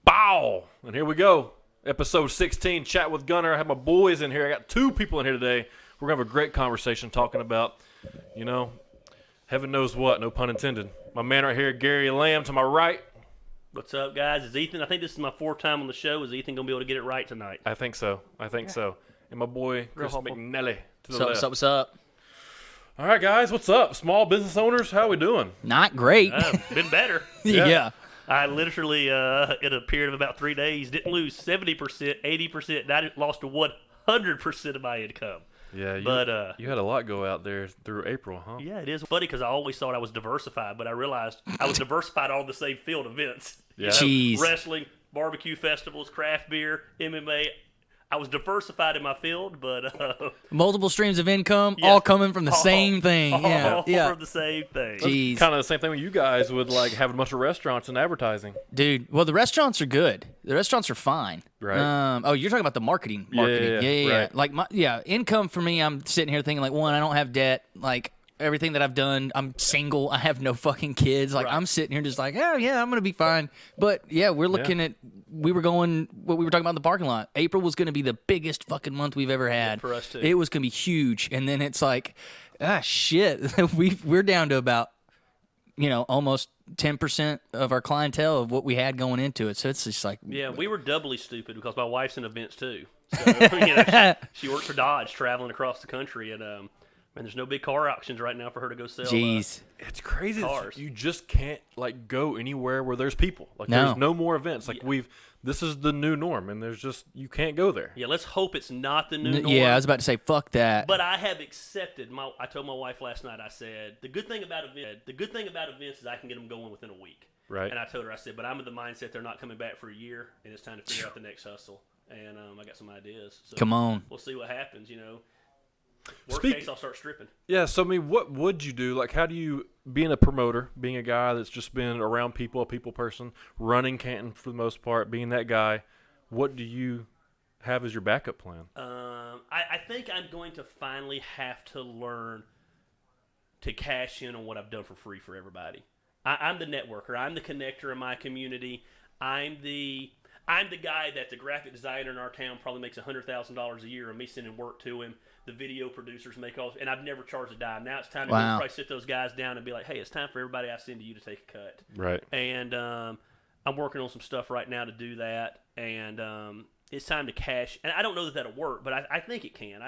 Bow! And here we go. Episode 16, Chat with Gunner. I have my boys in here. I got two people in here today. We're going to have a great conversation talking about, heaven knows what, no pun intended. My man right here, Gary Lamb, to my right. What's up, guys? Is Ethan? I think this is my fourth time on the show. Is Ethan going to be able to get it right tonight? I think so. And my boy, Chris McNelly, to the left. What's up? All right, guys, what's up? Small business owners, how we doing? Not great. Been better. Yeah. I literally, in a period of about 3 days, didn't lose 70%, 80%, and I lost 100% of my income. Yeah, you had a lot go out there through April, huh? Yeah, it is funny because I always thought I was diversified, but I realized I was diversified on the same field events. Yeah. Jeez. Wrestling, barbecue festivals, craft beer, MMA. I was diversified in my field, but Multiple streams of income, yes. all coming from the same thing. All Yeah. from the same thing. Jeez. Kind of the same thing with you guys with like having a bunch of restaurants and advertising. Dude, well, the restaurants are good. The restaurants are fine. Right. Oh, you're talking about the marketing. Yeah. Right. Like, income for me, I'm sitting here thinking, like, one, I don't have debt. Like, everything that I've done, I'm single. I have no fucking kids. Like, Right. I'm sitting here just like, oh, yeah, I'm going to be fine. But, yeah, we're looking at, we were talking about in the parking lot. April was going to be the biggest fucking month we've ever had. For us, too. It was going to be huge. And then it's like, shit. We're down to about, almost 10% of our clientele of what we had going into it. So it's just like, Yeah, we were doubly stupid because my wife's in events too. So, she works for Dodge, traveling across the country, and there's no big car auctions right now for her to go sell. jeez. It's crazy. Cars. You just can't like go anywhere where there's people. Like No. there's no more events. Like this is the new norm, and there's just you can't go there. Yeah, let's hope it's not the new norm. Yeah, I was about to say, fuck that. But I have accepted. I told my wife last night. I said the good thing about events is I can get them going within a week. Right. And I told her, I said, but I'm in the mindset they're not coming back for a year, and it's time to figure out the next hustle. And I got some ideas. So Come on. we'll see what happens. Worst case, I'll start stripping. Yeah. So I mean, what would you do? Like, how do you, being a promoter, being a guy that's just been around people, a people person, running Canton for the most part, being that guy, what do you have as your backup plan? I think I'm going to finally have to learn to cash in on what I've done for free for everybody. I'm the networker. I'm the connector in my community. I'm the guy that the graphic designer in our town probably makes $100,000 a year, and me sending work to him. The video producers make all, and I've never charged a dime. Now it's time to probably sit those guys down and be like, hey, it's time for everybody I send to you to take a cut. Right. And I'm working on some stuff right now to do that, and it's time to cash. And I don't know that that'll work, but I think it can.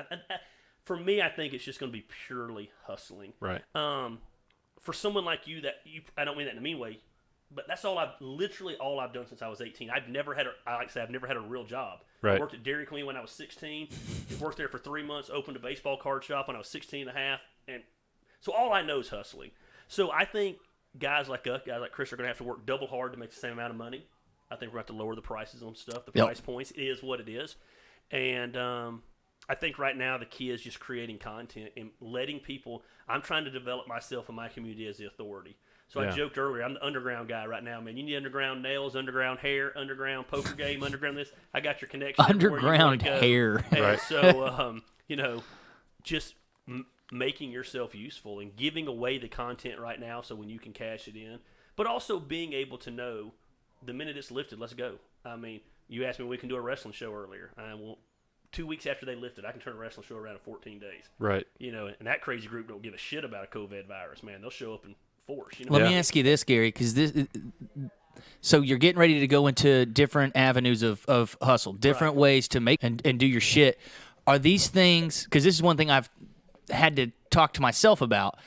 For me, I think it's just going to be purely hustling. Right. For someone like you, I don't mean that in a mean way, but that's literally all I've done since I was 18. I've never had a real job. Right. I worked at Dairy Queen when I was 16. Worked there for 3 months. Opened a baseball card shop when I was 16 and a half. And so all I know is hustling. So I think guys like Chris, are going to have to work double hard to make the same amount of money. I think we're going to have to lower the prices on stuff. The price points is what it is. And I think right now the key is just creating content and letting people. I'm trying to develop myself and my community as the authority. So I joked earlier, I'm the underground guy right now, man. You need underground nails, underground hair, underground poker game, underground this. I got your connection. Underground hair. And Right. so, just making yourself useful and giving away the content right now so when you can cash it in. But also being able to know the minute it's lifted, let's go. I mean, you asked me when we can do a wrestling show earlier. 2 weeks after they lifted, I can turn a wrestling show around in 14 days. Right. And that crazy group don't give a shit about a COVID virus, man. They'll show up in force. Let me ask you this, Gary, because so you're getting ready to go into different avenues of hustle, different ways to make and do your shit. Are these things, because this is one thing I've had to talk to myself about,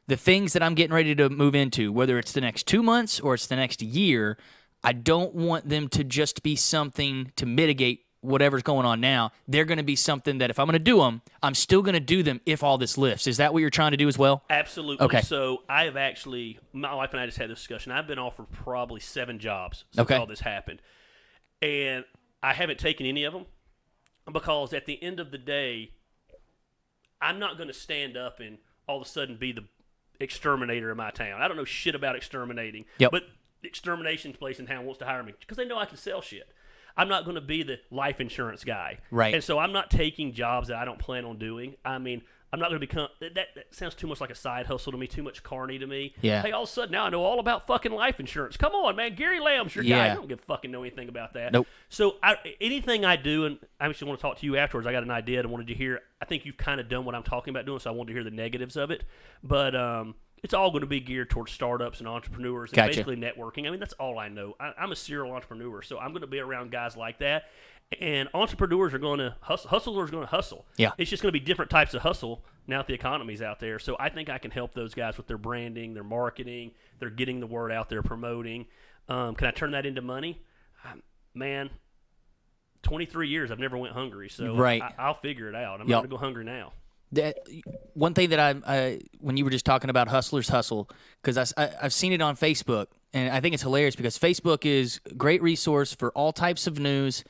the things that I'm getting ready to move into, whether it's the next 2 months or it's the next year, I don't want them to just be something to mitigate whatever's going on now. They're going to be something that if I'm going to do them, I'm still going to do them if all this lifts. Is that what you're trying to do as well? Absolutely. Okay. So I have actually, my wife and I just had this discussion. I've been offered probably 7 jobs since all this happened. And I haven't taken any of them because at the end of the day, I'm not going to stand up and all of a sudden be the exterminator in my town. I don't know shit about exterminating. But the extermination place in town wants to hire me because they know I can sell shit. I'm not going to be the life insurance guy. Right. And so I'm not taking jobs that I don't plan on doing. I mean, I'm not going to become that sounds too much like a side hustle to me, too much carny to me. Yeah. Hey, all of a sudden now I know all about fucking life insurance. Come on, man. Gary Lamb's your guy. I don't fucking know anything about that. Nope. So anything I do, and I actually want to talk to you afterwards. I got an idea and wanted to hear. I think you've kind of done what I'm talking about doing, so I wanted to hear the negatives of it. But it's all going to be geared towards startups and entrepreneurs and basically networking. I mean, that's all I know. I'm a serial entrepreneur, so I'm going to be around guys like that. And entrepreneurs are going to hustle. Hustlers are going to hustle. Yeah. It's just going to be different types of hustle now that the economy's out there. So I think I can help those guys with their branding, their marketing, their getting the word out there, promoting. Can I turn that into money? Man, 23 years, I've never went hungry. So I'll figure it out. I'm not going to go hungry now. One thing that I when you were just talking about hustlers hustle, because I've seen it on Facebook, and I think it's hilarious because Facebook is a great resource for all types of news,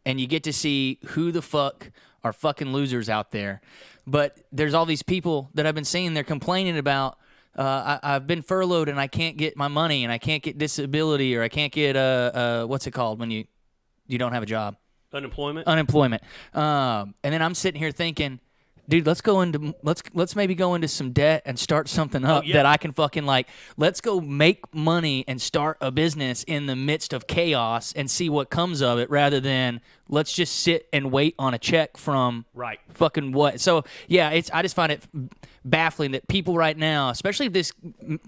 and you get to see who the fuck are fucking losers out there. But there's all these people that I've been seeing, they're complaining about, I've been furloughed and I can't get my money, and I can't get disability, or I can't get, what's it called when you don't have a job? Unemployment. And then I'm sitting here thinking, dude, let's maybe go into some debt and start something up that I can fucking let's go make money and start a business in the midst of chaos and see what comes of it, rather than let's just sit and wait on a check from fucking what. So yeah, I just find it baffling that people right now, especially if this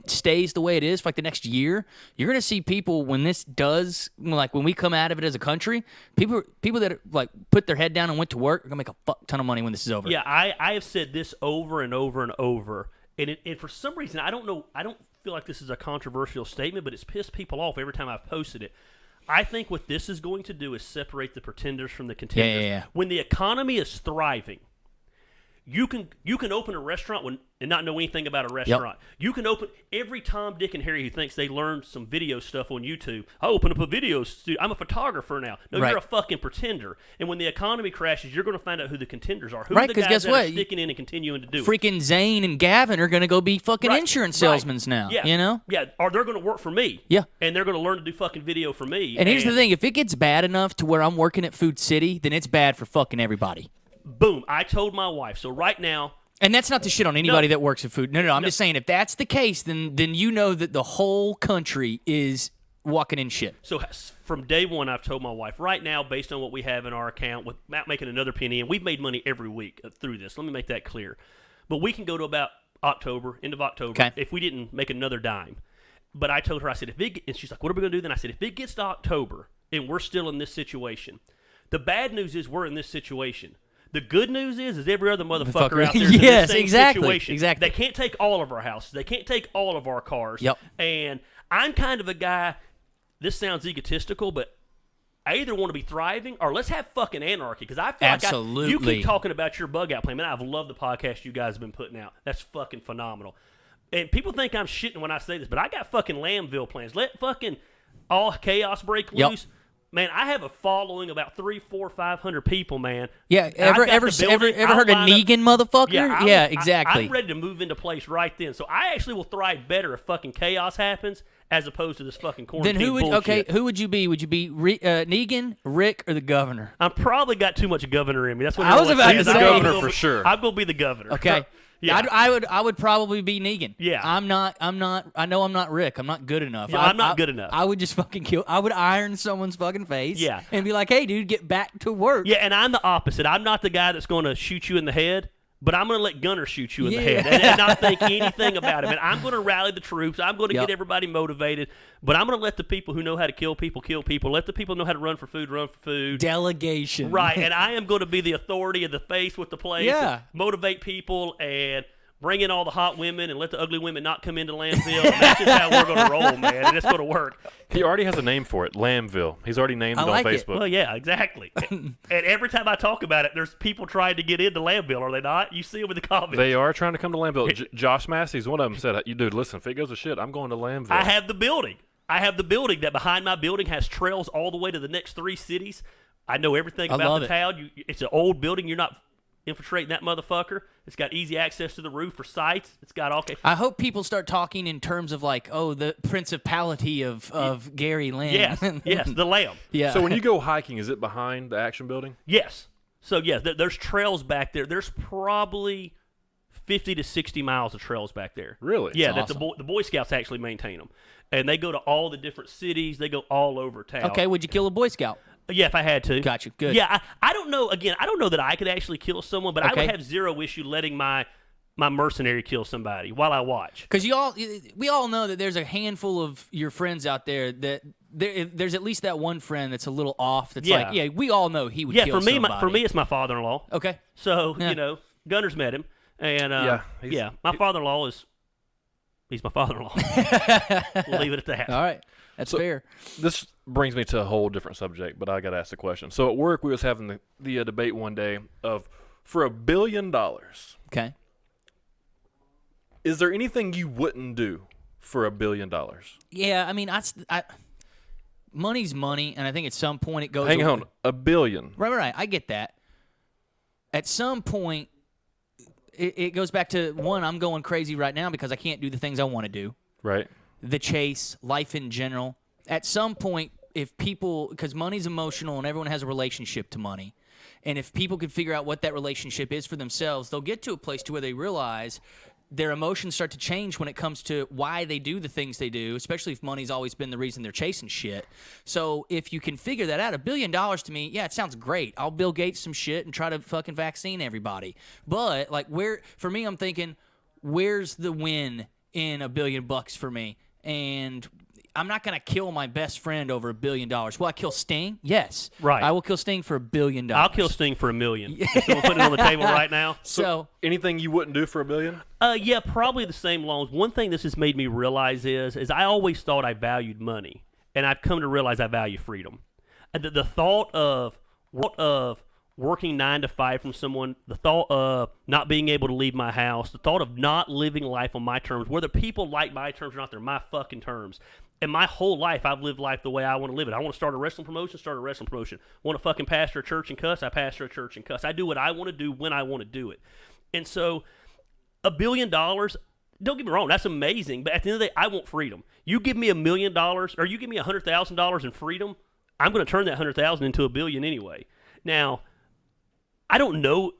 stays the way it is for the next year, you're gonna see people when this does, when we come out of it as a country, people that put their head down and went to work are gonna make a fuck ton of money when this is over. Yeah, I have said this over and over and over, and for some reason I don't feel like this is a controversial statement, but it's pissed people off every time I've posted it. I think what this is going to do is separate the pretenders from the contenders. Yeah. When the economy is thriving, you can open a restaurant and not know anything about a restaurant. You can open every Tom, Dick, and Harry who thinks they learned some video stuff on YouTube. I open up a video studio. I'm a photographer now. No, you're a fucking pretender. And when the economy crashes, you're going to find out who the contenders are. Who are the guys that are sticking in and continuing to do it? Freaking Zane and Gavin are going to go be fucking insurance salesmen now. Yeah. You know? Yeah. Or they're going to work for me. Yeah. And they're going to learn to do fucking video for me. And here's the thing. If it gets bad enough to where I'm working at Food City, then it's bad for fucking everybody. Boom. I told my wife. So right now. And that's not to shit on anybody that works at food. No. I'm just saying, if that's the case, then you know that the whole country is walking in shit. So from day one, I've told my wife, right now, based on what we have in our account, without making another penny, and we've made money every week through this. Let me make that clear. But we can go to about end of October, if we didn't make another dime. But I told her, I said, and she's like, what are we going to do then? I said, if it gets to October and we're still in this situation, the bad news is we're in this situation. The good news is every other motherfucker out there is in the same situation. Exactly. They can't take all of our houses. They can't take all of our cars. Yep. And I'm kind of a guy, this sounds egotistical, but I either want to be thriving or let's have fucking anarchy. Because I feel like you keep talking about your bug out plan. Man, I've loved the podcast you guys have been putting out. That's fucking phenomenal. And people think I'm shitting when I say this, but I got fucking Lambville plans. Let fucking all chaos break loose. Man, I have a following about 300, 400, 500 people, man. Yeah, ever heard of Negan, motherfucker? Yeah, exactly. I'm ready to move into place right then. So I actually will thrive better if fucking chaos happens as opposed to this fucking quarantine bullshit. Who would you be? Would you be Negan, Rick, or the governor? I probably got too much governor in me. That's what I was about to say. The governor for sure. I'm gonna be the governor. Okay. Yeah, I would probably be Negan. Yeah, I'm not. I know I'm not Rick. I'm not good enough. Yeah, I'm not good enough. I would just fucking kill. I would iron someone's fucking face. Yeah, and be like, hey, dude, get back to work. Yeah, and I'm the opposite. I'm not the guy that's going to shoot you in the head. But I'm going to let Gunner shoot you in the head and not think anything about it. And I'm going to rally the troops. I'm going to get everybody motivated. But I'm going to let the people who know how to kill people. Let the people know how to run for food. Delegation. Right. And I am going to be the authority of the face with the place. Yeah. Motivate people and bring in all the hot women and let the ugly women not come into Lambville. And that's just how we're going to roll, man. And it's going to work. He already has a name for it, Lambville. He's already named it on Facebook. Well, yeah, exactly. And every time I talk about it, there's people trying to get into Lambville, are they not? You see them in the comments. They are trying to come to Lambville. Josh Massey's one of them said, dude, listen, if it goes to shit, I'm going to Lambville. I have the building. That behind my building has trails all the way to the next 3 cities. I know everything about the town. It's an old building. You're not infiltrating that motherfucker. It's got easy access to the roof for sites. It's got all. I hope people start talking in terms of the principality of Gary Lamb. Yes, the Lamb. Yeah. So when you go hiking, is it behind the Action Building? Yes. So there's trails back there. There's probably 50 to 60 miles of trails back there. Really? Yeah, That's that awesome. the Boy Scouts actually maintain them, and they go to all the different cities. They go all over town. Okay, would you kill a Boy Scout? Yeah, if I had to. Got you. Good. Yeah, I don't know. Again, I don't know that I could actually kill someone, but I Okay. would have zero issue letting my mercenary kill somebody while I watch. Because we all know that there's a handful of your friends out there that there's at least that one friend that's a little off. That's Yeah. like, yeah, we all know he would Yeah, kill for me, somebody. it's my father-in-law. Okay. So Yeah. you know, Gunner's met him, and Yeah, my father-in-law he's my father-in-law. We'll leave it at that. All right. That's fair. This brings me to a whole different subject, but I got to ask the question. So at work, we was having the debate one day of, for $1 billion, Okay. is there anything you wouldn't do for $1 billion? Yeah, I mean, money's money, and I think at some point it goes. Hang on, $1 billion. Right. I get that. At some point, it goes back to, one, I'm going crazy right now because I can't do the things I want to do. Right. The chase, life in general. At some point, if people, because money's emotional and everyone has a relationship to money, and if people can figure out what that relationship is for themselves, they'll get to a place to where they realize their emotions start to change when it comes to why they do the things they do, especially if money's always been the reason they're chasing shit. So if you can figure that out, $1 billion to me, yeah, it sounds great. I'll Bill Gates some shit and try to fucking vaccine everybody. But like, for me, I'm thinking, where's the win in $1 billion for me? And I'm not going to kill my best friend over $1 billion. Will I kill Sting? Yes. Right. I will kill Sting for $1 billion. I'll kill Sting for $1 million. So we'll put it on the table right now. So Anything you wouldn't do for $1 billion? Yeah, probably the same loans. One thing this has made me realize is I always thought I valued money, and I've come to realize I value freedom. And the thought of working 9 to 5 from someone, the thought of not being able to leave my house, the thought of not living life on my terms, whether people like my terms or not, they're my fucking terms. And my whole life, I've lived life the way I want to live it. I want to start a wrestling promotion, Want to fucking pastor a church and cuss, I pastor a church and cuss. I do what I want to do when I want to do it. And so $1 billion, don't get me wrong, that's amazing. But at the end of the day, I want freedom. You give me $1 million, or you give me $100,000 in freedom, I'm going to turn that $100,000 into $1 billion anyway. Now, I don't know.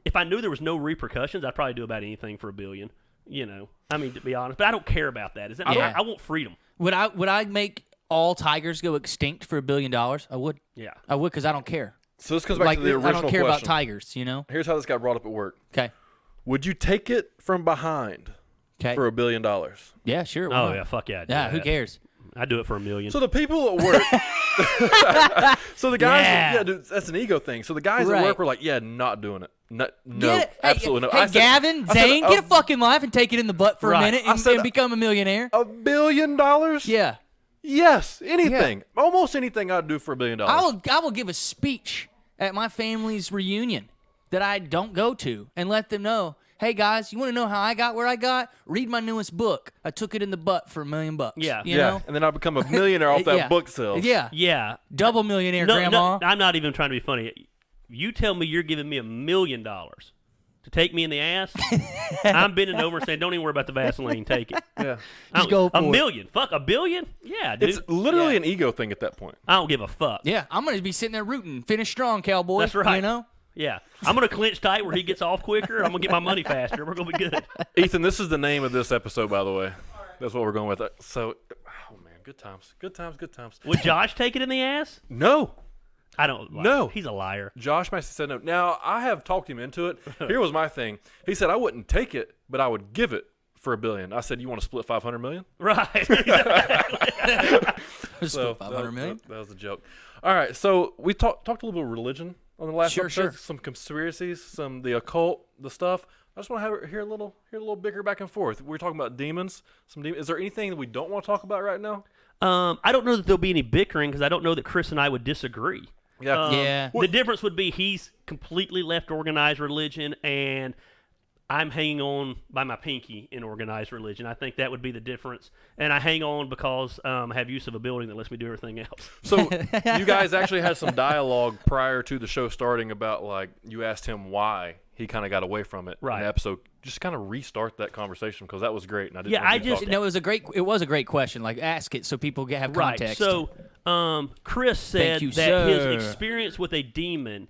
If I knew there was no repercussions, I'd probably do about anything for $1 billion. You know, I mean, to be honest, but I don't care about that. Yeah. I want freedom. would I make all tigers go extinct for $1 billion? I would. Yeah. I would, because I don't care. So this comes back to the original I don't care about question. tigers, you know? Here's how this got brought up at work. Okay. Would you take it from behind Okay. for $1 billion? Yeah, sure. why Oh not? yeah, fuck yeah. I'd do Yeah, who that. cares? I'd do it for $1 million. So the people at work, so the guys, Yeah. dude, that's an ego thing. So the guys Right. at work were like, yeah, not doing it. No, Get it. absolutely no. Hey, I said- Gavin, I said, Zane, get a fucking life and take it in the butt for Right. a minute I and, said- and become a millionaire. $1 billion? Yeah. Yes, anything. Almost anything I'd do for $1 billion. I will give a speech at my family's reunion that I don't go to and let them know, hey guys, you want to know how I got where I got? Read my newest book. I took it in the butt for $1 million. Yeah. You yeah, know? and then I become a millionaire off that Yeah. book sales. Yeah. yeah. Double millionaire, No, Grandma. I'm not even trying to be funny. You tell me you're giving me $1 million to take me in the ass, I'm bending over and saying, don't even worry about the Vaseline. Take it. Yeah. Just go for $1 it. million. Fuck, $1 billion? Yeah, dude. It's literally Yeah. an ego thing at that point. I don't give a fuck. Yeah, I'm going to be sitting there rooting. Finish strong, cowboy. That's right. You know? Yeah. I'm going to clinch tight where he gets off quicker. I'm going to get my money faster. We're going to be good. Ethan, this is the name of this episode, by the way. That's what we're going with. So, oh man, good times. Good times, good times. Would Josh take it in the ass? No. I don't. No. He's a liar. Josh Massey said no. Now, I have talked him into it. Here was my thing. He said I wouldn't take it, but I would give it for $1 billion. I said, you want to split $500 million? Right. So, $500 million? That was a joke. All right, so we talked a little bit of religion on the last Sure, episode. sure. Some conspiracies, some the occult, the stuff. I just want to hear a little bigger back and forth. We're talking about demons. Is there anything that we don't want to talk about right now? I don't know that there'll be any bickering because I don't know that Chris and I would disagree. Yeah. Yeah. The difference would be he's completely left organized religion, and I'm hanging on by my pinky in organized religion. I think that would be the difference. And I hang on because I have use of a building that lets me do everything else. So you guys actually had some dialogue prior to the show starting about, like, you asked him why he kind of got away from it in Right. the episode. Just kind of restart that conversation because that was great. And I didn't Yeah, want I you to just- talk. No, it was a great question. Like, ask it so people have context. Right. So Chris said you, that sir. his experience with a demon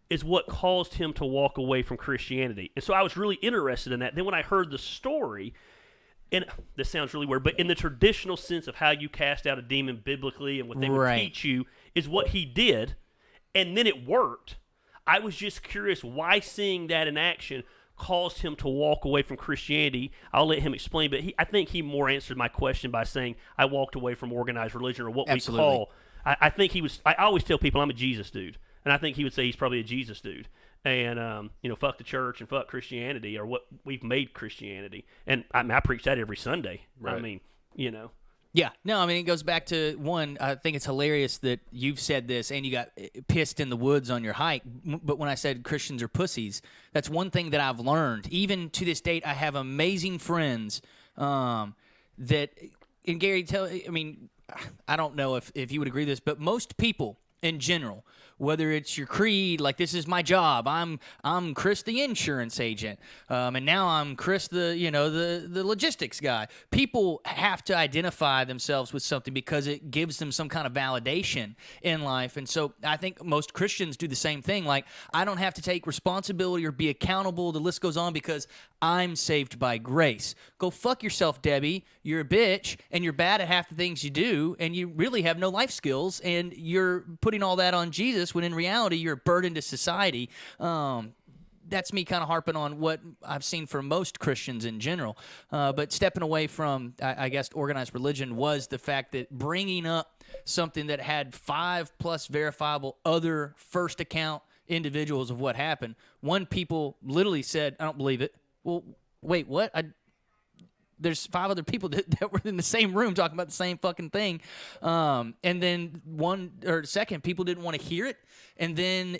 is what caused him to walk away from Christianity. And so I was really interested in that. Then when I heard the story, and this sounds really weird, but in the traditional sense of how you cast out a demon biblically and what they would teach you is what he did, and then it worked. I was just curious why seeing that in action caused him to walk away from Christianity. I'll let him explain, but I think he more answered my question by saying, I walked away from organized religion, or what we call, I think he was, I always tell people I'm a Jesus dude, and I think he would say he's probably a Jesus dude. And, fuck the church and fuck Christianity, or what we've made Christianity. And I preach that every Sunday. Right. I mean, Yeah, no, I mean, it goes back to, one, I think it's hilarious that you've said this and you got pissed in the woods on your hike, but when I said Christians are pussies, that's one thing that I've learned. Even to this date, I have amazing friends that, and Gary, I don't know if you would agree with this, but most people in general, whether it's your creed, like this is my job, I'm Chris the insurance agent, and now I'm Chris the logistics guy. People have to identify themselves with something because it gives them some kind of validation in life. And so I think most Christians do the same thing. Like, I don't have to take responsibility or be accountable, the list goes on, because I'm saved by grace. Go fuck yourself, Debbie. You're a bitch, and you're bad at half the things you do, and you really have no life skills, and you're putting all that on Jesus when in reality you're a burden to society. That's me kind of harping on what I've seen for most Christians in general. But stepping away from, I guess, organized religion was the fact that bringing up something that had 5+ verifiable other first account individuals of what happened. One, people literally said, I don't believe it. Well, wait, what? There's 5 other people that were in the same room talking about the same fucking thing. And then second, people didn't want to hear it. And then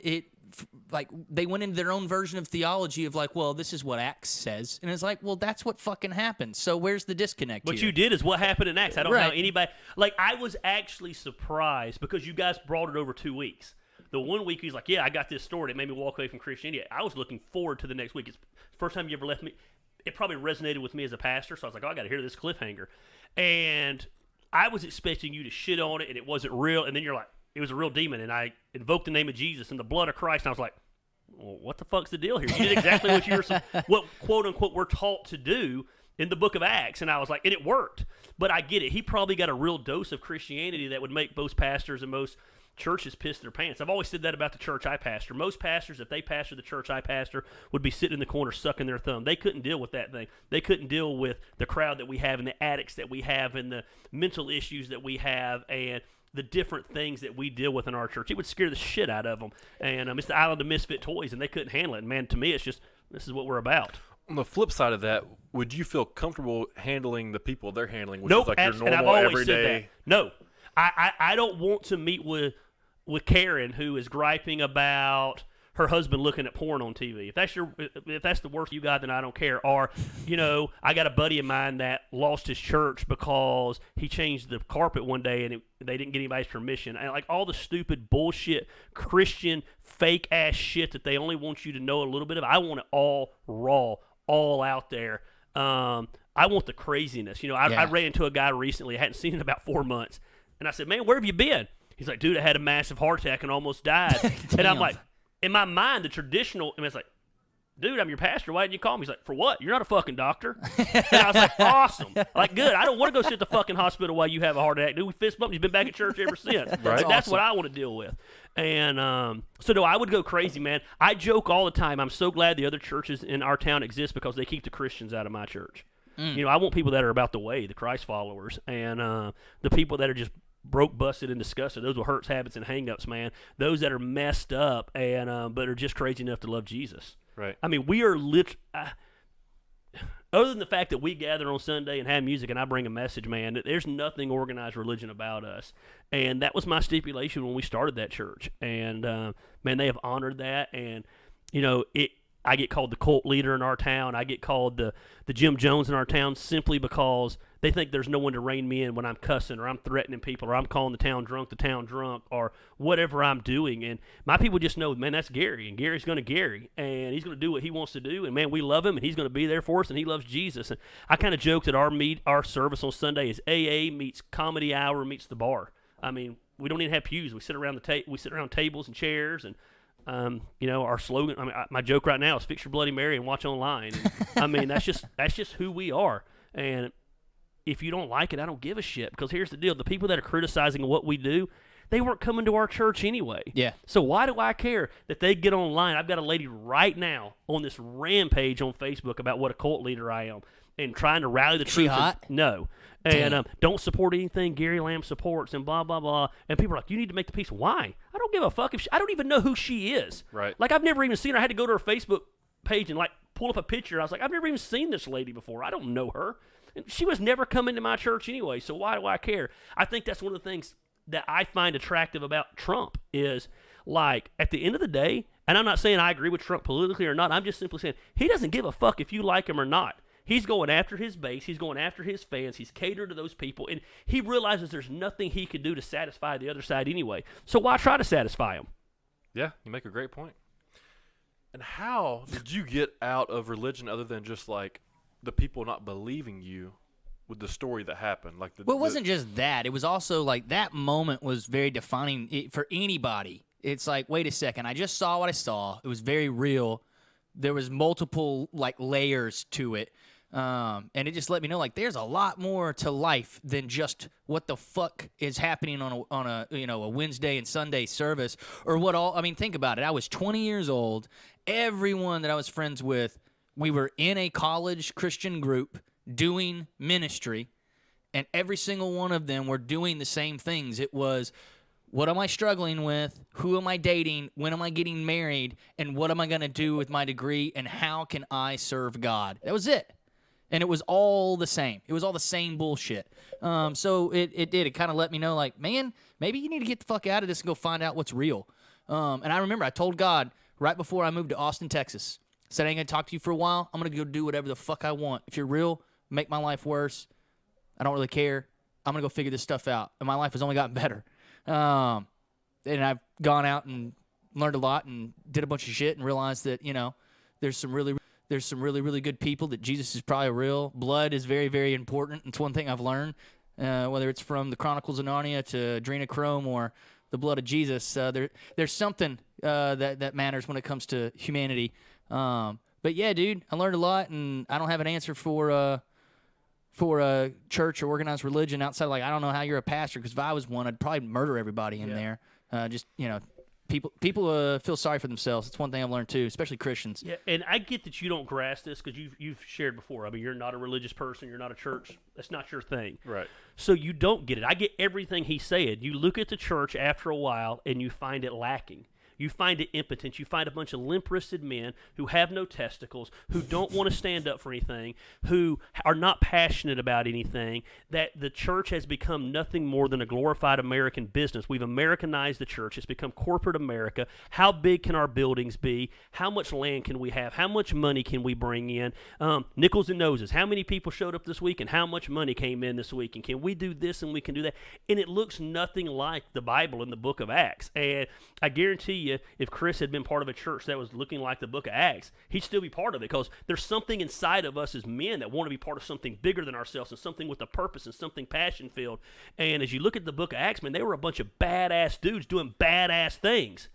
they went into their own version of theology of like, well, this is what Acts says. And it's like, well, that's what fucking happened. So where's the disconnect What here? you did is what happened in Acts. I don't know anybody. Like, I was actually surprised because you guys brought it over 2 weeks. The 1 week he's like, yeah, I got this story that made me walk away from Christianity. I was looking forward to the next week. It's the first time you ever left me. It probably resonated with me as a pastor, so I was like, oh, I got to hear this cliffhanger. And I was expecting you to shit on it, and it wasn't real. And then you're like, it was a real demon, and I invoked the name of Jesus and the blood of Christ. And I was like, well, what the fuck's the deal here? You did exactly what quote unquote we're taught to do in the book of Acts. And I was like, and it worked. But I get it. He probably got a real dose of Christianity that would make most pastors and most churches piss their pants. I've always said that about the church I pastor. Most pastors, if they pastor the church I pastor, would be sitting in the corner sucking their thumb. They couldn't deal with that thing. They couldn't deal with the crowd that we have and the addicts that we have and the mental issues that we have and the different things that we deal with in our church. It would scare the shit out of them. And it's the island of misfit toys, and they couldn't handle it. And man, to me, it's just, this is what we're about. On the flip side of that, would you feel comfortable handling the people they're handling, which nope, is like your normal, and I've always everyday? Said that. No. I don't want to meet with Karen, who is griping about her husband looking at porn on TV. If that's the worst you got, then I don't care. Or, I got a buddy of mine that lost his church because he changed the carpet one day and they didn't get anybody's permission. And like all the stupid bullshit, Christian fake ass shit that they only want you to know a little bit of. I want it all raw, all out there. I want the craziness. I ran into a guy recently. I hadn't seen him in about 4 months, and I said, "Man, where have you been?" He's like, dude, I had a massive heart attack and almost died. And I'm like, in my mind, the traditional, it's like, dude, I'm your pastor. Why didn't you call me? He's like, for what? You're not a fucking doctor. And I was like, awesome. Like, good. I don't want to go sit at the fucking hospital while you have a heart attack. Dude, we fist bumped. He's been back at church ever since. Right. That's what I want to deal with. And so, no, I would go crazy, man. I joke all the time. I'm so glad the other churches in our town exist because they keep the Christians out of my church. I want people that are about the way, the Christ followers, and the people that are just broke, busted, and disgusted. Those with hurts, habits, and hang-ups, man. Those that are messed up and but are just crazy enough to love Jesus. Right. I mean, we are other than the fact that we gather on Sunday and have music and I bring a message, man, there's nothing organized religion about us. And that was my stipulation when we started that church. And, man, they have honored that. And, I get called the cult leader in our town. I get called the Jim Jones in our town simply because they think there's no one to rein me in when I'm cussing or I'm threatening people or I'm calling the town drunk or whatever I'm doing. And my people just know, man, that's Gary, and Gary's going to Gary, and he's going to do what he wants to do. And, man, we love him, and he's going to be there for us, and he loves Jesus. And I kind of joke that our service on Sunday is AA meets comedy hour meets the bar. I mean, we don't even have pews. We sit around tables and chairs, and Our slogan. I mean, my joke right now is "Fix your Bloody Mary and watch online." And, I mean, that's just who we are. And if you don't like it, I don't give a shit. Because here's the deal: the people that are criticizing what we do, they weren't coming to our church anyway. Yeah. So why do I care that they get online? I've got a lady right now on this rampage on Facebook about what a cult leader I am and trying to rally the troops. She hot? No. And don't support anything Gary Lamb supports and blah, blah, blah. And people are like, you need to make the peace. Why? I don't give a fuck. I don't even know who she is. Right. Like, I've never even seen her. I had to go to her Facebook page and, like, pull up a picture. I was like, I've never even seen this lady before. I don't know her. And she was never coming to my church anyway, so why do I care? I think that's one of the things that I find attractive about Trump is, like, at the end of the day, and I'm not saying I agree with Trump politically or not, I'm just simply saying he doesn't give a fuck if you like him or not. He's going after his base. He's going after his fans. He's catering to those people. And he realizes there's nothing he can do to satisfy the other side anyway. So why try to satisfy him? Yeah, you make a great point. And how did you get out of religion other than just, like, the people not believing you with the story that happened? Like, Well, it wasn't just that. It was also, like, that moment was very defining for anybody. It's like, wait a second. I just saw what I saw. It was very real. There was multiple, like, layers to it. And it just let me know, like, there's a lot more to life than just what the fuck is happening on a Wednesday and Sunday service or what all. I mean, think about it. I was 20 years old. Everyone that I was friends with, we were in a college Christian group doing ministry, and every single one of them were doing the same things. It was, what am I struggling with? Who am I dating? When am I getting married? And what am I going to do with my degree? And how can I serve God? That was it. And it was all the same. It was all the same bullshit. So it did. It kind of let me know, like, man, maybe you need to get the fuck out of this and go find out what's real. And I remember I told God right before I moved to Austin, Texas, I said, I ain't going to talk to you for a while. I'm going to go do whatever the fuck I want. If you're real, make my life worse. I don't really care. I'm going to go figure this stuff out. And my life has only gotten better. And I've gone out and learned a lot and did a bunch of shit and realized that, there's some really, really good people, that Jesus is probably real. Blood is very, very important. It's one thing I've learned, whether it's from the Chronicles of Narnia to Adrenochrome or the blood of Jesus. There's something that matters when it comes to humanity. But yeah, dude, I learned a lot, and I don't have an answer for a church or organized religion outside. Like, I don't know how you're a pastor, because if I was one, I'd probably murder everybody in there. People feel sorry for themselves. It's one thing I've learned too, especially Christians. Yeah, and I get that you don't grasp this because you've shared before. I mean, you're not a religious person. You're not a church. That's not your thing. Right. So you don't get it. I get everything he said. You look at the church after a while and you find it lacking. You find it impotent. You find a bunch of limp-wristed men who have no testicles, who don't want to stand up for anything, who are not passionate about anything, that the church has become nothing more than a glorified American business. We've Americanized the church. It's become corporate America. How big can our buildings be? How much land can we have? How much money can we bring in? Nickels and noses. How many people showed up this week and how much money came in this week? And can we do this and we can do that? And it looks nothing like the Bible in the book of Acts. And I guarantee you, if Chris had been part of a church that was looking like the book of Acts, he'd still be part of it, because there's something inside of us as men that want to be part of something bigger than ourselves and something with a purpose and something passion-filled. And as you look at the book of Acts, man, they were a bunch of badass dudes doing badass things.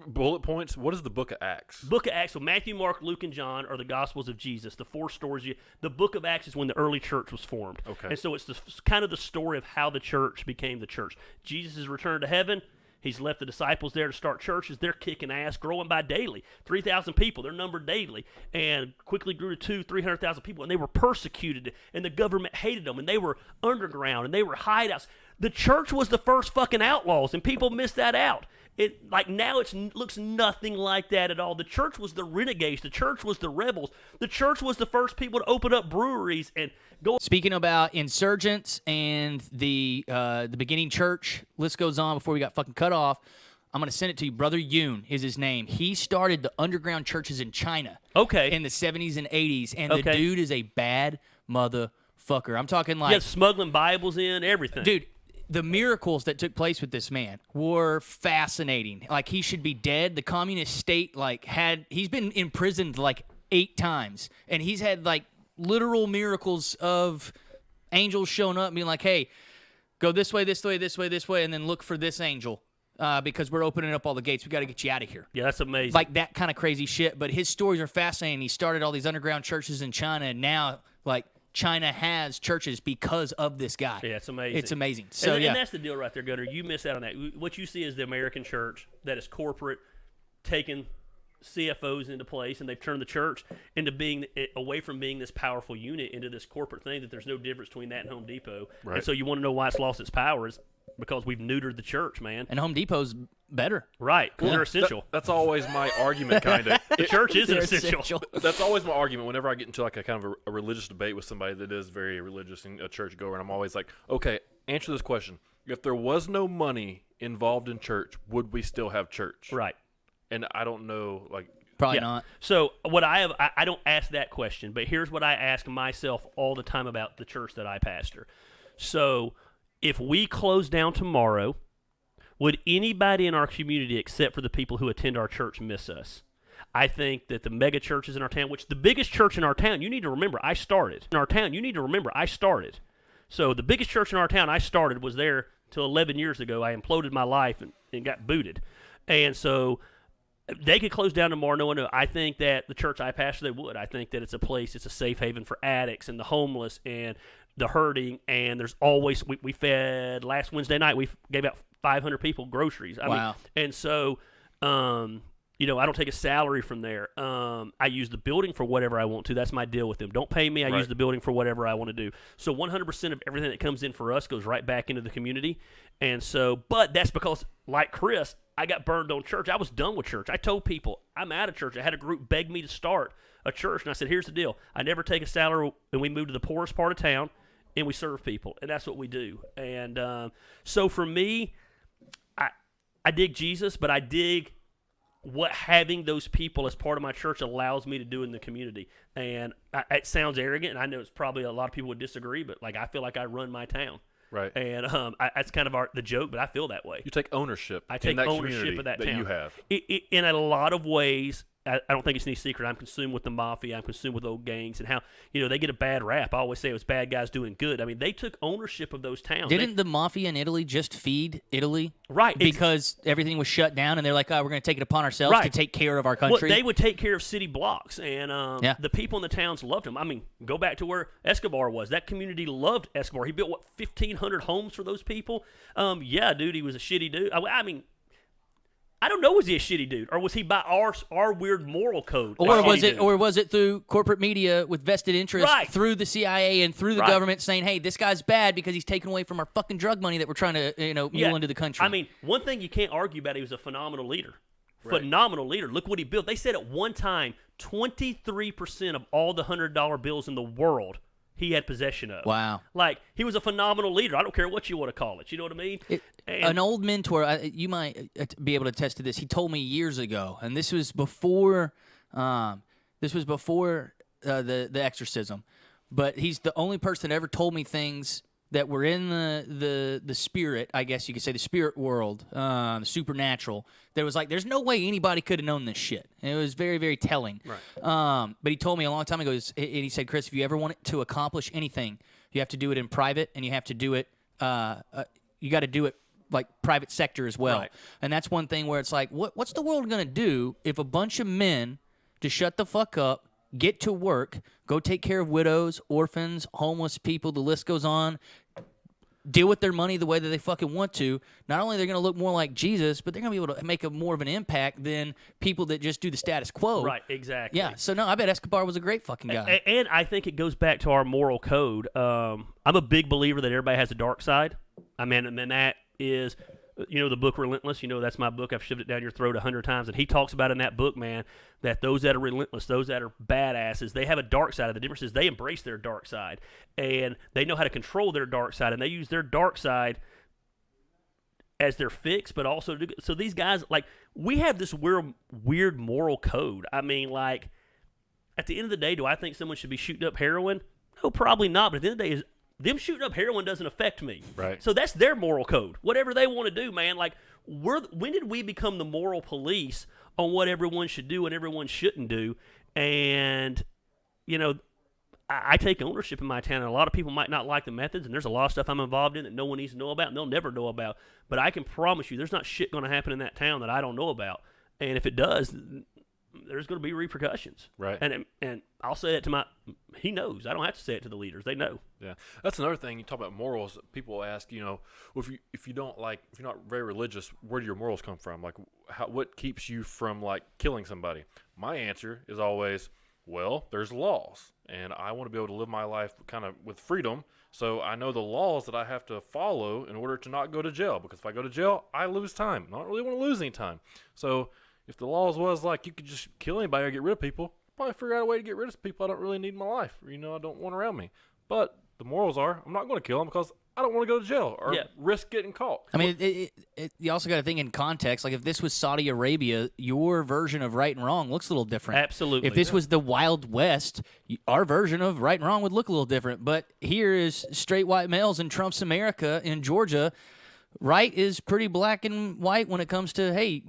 Bullet points. What is the book of Acts? Book of Acts, so Matthew, Mark, Luke, and John are the Gospels of Jesus, the four stories. The book of Acts is when the early church was formed. Okay. And so it's kind of the story of how the church became the church. Jesus has returned to heaven. He's left the disciples there to start churches. They're kicking ass, growing by daily. 3,000 people, they're numbered daily. And quickly grew to 300,000 people. And they were persecuted, and the government hated them. And they were underground, and they were hideouts. The church was the first fucking outlaws, and people missed that out. Now it looks nothing like that at all. The church was the renegades. The church was the rebels. The church was the first people to open up breweries and go. Speaking about insurgents and the beginning church, list goes on before we got fucking cut off. I'm going to send it to you. Brother Yoon is his name. He started the underground churches in China. Okay. In the 70s and 80s. And the dude is a bad motherfucker. I'm talking like. Yeah, smuggling Bibles in, everything. Dude, the miracles that took place with this man were fascinating. Like, he should be dead. The communist state, he's been imprisoned 8 times. And he's had, literal miracles of angels showing up and being like, hey, go this way, this way, this way, this way, and then look for this angel. because we're opening up all the gates. We got to get you out of here. Yeah, that's amazing. Like that kind of crazy shit. But his stories are fascinating. He started all these underground churches in China, and now like China has churches because of this guy. Yeah, it's amazing. It's amazing. So and that's the deal right there, Gunner. You miss out on that. What you see is the American church that is corporate, taking CFOs into place, and they've turned the church into being away from being this powerful unit into this corporate thing that there's no difference between that and Home Depot. Right. And so you want to know why it's lost its power is because we've neutered the church, man. And Home Depot's better. Right, because they're essential. That's always my argument, kind of. The church is They're essential. That's always my argument whenever I get into like a kind of a religious debate with somebody that is very religious and a church goer, and I'm always like, okay, answer this question. If there was no money involved in church, would we still have church? Right. And I don't know, like, Probably not. So what I don't ask that question, but here's what I ask myself all the time about the church that I pastor. So if we close down tomorrow, would anybody in our community except for the people who attend our church miss us? I think that the mega churches in our town, which the biggest church in our town, you need to remember, I started. In our town, you need to remember, I started. So the biggest church in our town I started was there till 11 years ago. I imploded my life and got booted. And so they could close down tomorrow. No one knows. I think that the church I pastor, they would. I think that it's a place, it's a safe haven for addicts and the homeless and the hurting. And there's always, we fed, last Wednesday night, we gave out 500 people groceries. I mean, and so, you know, I don't take a salary from there. I use the building for whatever I want to. That's my deal with them. Don't pay me. I use the building for whatever I want to do. So 100% of everything that comes in for us goes right back into the community. And so, but that's because, like Chris, I got burned on church. I was done with church. I told people, I'm out of church. I had a group beg me to start a church. And I said, here's the deal. I never take a salary, and we move to the poorest part of town, and we serve people. And that's what we do. And so for me, I dig Jesus, but I dig what having those people as part of my church allows me to do in the community. And it sounds arrogant, and I know it's probably a lot of people would disagree, but like I feel like I run my town. right. And that's kind of the joke, but I feel that way. You take ownership. I take in that ownership of that town. you have. In a lot of ways, I don't think it's any secret. I'm consumed with the mafia. I'm consumed with old gangs and how, you know, they get a bad rap. I always say it was bad guys doing good. I mean, they took ownership of those towns. Didn't the mafia in Italy just feed Italy? Right. Because everything was shut down, and they're like, oh, we're going to take it upon ourselves to take care of our country. Well, they would take care of city blocks, and the people in the towns loved him. I mean, go back to where Escobar was. That community loved Escobar. He built, 1,500 homes for those people? Yeah, dude, he was a shitty dude. I mean, I don't know, was he a shitty dude, or was he by our weird moral code? Or was it through corporate media with vested interest through the CIA and through the government saying, hey, this guy's bad because he's taking away from our fucking drug money that we're trying to mule into the country? I mean, one thing you can't argue about, he was a phenomenal leader. Phenomenal leader. Look what he built. They said at one time 23% of all the $100 bills in the world he had possession of. Wow. Like, he was a phenomenal leader. I don't care what you want to call it. You know what I mean? An old mentor, you might be able to attest to this. He told me years ago, and this was before the exorcism, but he's the only person that ever told me things that were in the spirit, I guess you could say, the spirit world, the supernatural. There was like, there's no way anybody could have known this shit. And it was very, very telling. Right. But he told me a long time ago, and he said, Chris, if you ever want to accomplish anything, you have to do it in private, and you have to do it, you got to do it like private sector as well. Right. And that's one thing where it's like, what's the world going to do if a bunch of men just shut the fuck up, get to work, go take care of widows, orphans, homeless people, the list goes on, deal with their money the way that they fucking want to? Not only are they going to look more like Jesus, but they're going to be able to make more of an impact than people that just do the status quo. Right, exactly. Yeah, so no, I bet Escobar was a great fucking guy. And I think it goes back to our moral code. I'm a big believer that everybody has a dark side. I mean, and that is, you know, the book Relentless. You know, that's my book. I've shoved it down your throat 100 times. And he talks about in that book, man, that those that are relentless, those that are badasses, they have a dark side. The difference is they embrace their dark side. And they know how to control their dark side. And they use their dark side as their fix, but also so these guys, like, we have this weird moral code. I mean, like, at the end of the day, do I think someone should be shooting up heroin? No, probably not. But at the end of the day, them shooting up heroin doesn't affect me. Right. So that's their moral code. Whatever they want to do, man. Like, when did we become the moral police on what everyone should do and everyone shouldn't do? And, you know, I take ownership in my town, and a lot of people might not like the methods, and there's a lot of stuff I'm involved in that no one needs to know about, and they'll never know about. But I can promise you there's not shit going to happen in that town that I don't know about. And if it does, there's going to be repercussions. Right. And I'll say it to he knows. I don't have to say it to the leaders. They know. Yeah. That's another thing. You talk about morals. People ask, well, if you're not very religious, where do your morals come from? Like, what keeps you from, like, killing somebody? My answer is always, well, there's laws, and I want to be able to live my life kind of with freedom, so I know the laws that I have to follow in order to not go to jail, because if I go to jail, I lose time. I don't really want to lose any time. So if the laws was like you could just kill anybody or get rid of people, I'd probably figure out a way to get rid of people I don't really need in my life, or, I don't want around me. But the morals are, I'm not going to kill them because I don't want to go to jail or risk getting caught. I mean, you also got to think in context. Like, if this was Saudi Arabia, your version of right and wrong looks a little different. Absolutely. If this was the Wild West, our version of right and wrong would look a little different. But here is straight white males in Trump's America in Georgia. Right is pretty black and white when it comes to, hey,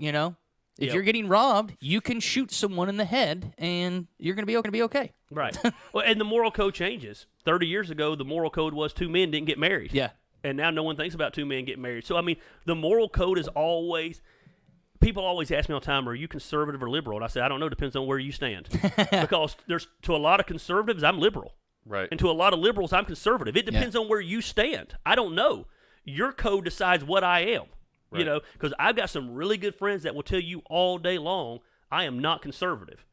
if you're getting robbed, you can shoot someone in the head, and you're going to be okay. Right. Well, and the moral code changes. 30 years ago, the moral code was 2 men didn't get married. Yeah. And now no one thinks about 2 men getting married. So, I mean, the moral code is always – people always ask me all the time, are you conservative or liberal? And I say, I don't know. Depends on where you stand. Because to a lot of conservatives, I'm liberal. Right. And to a lot of liberals, I'm conservative. It depends on where you stand. I don't know. Your code decides what I am. Right. Because I've got some really good friends that will tell you all day long, I am not conservative.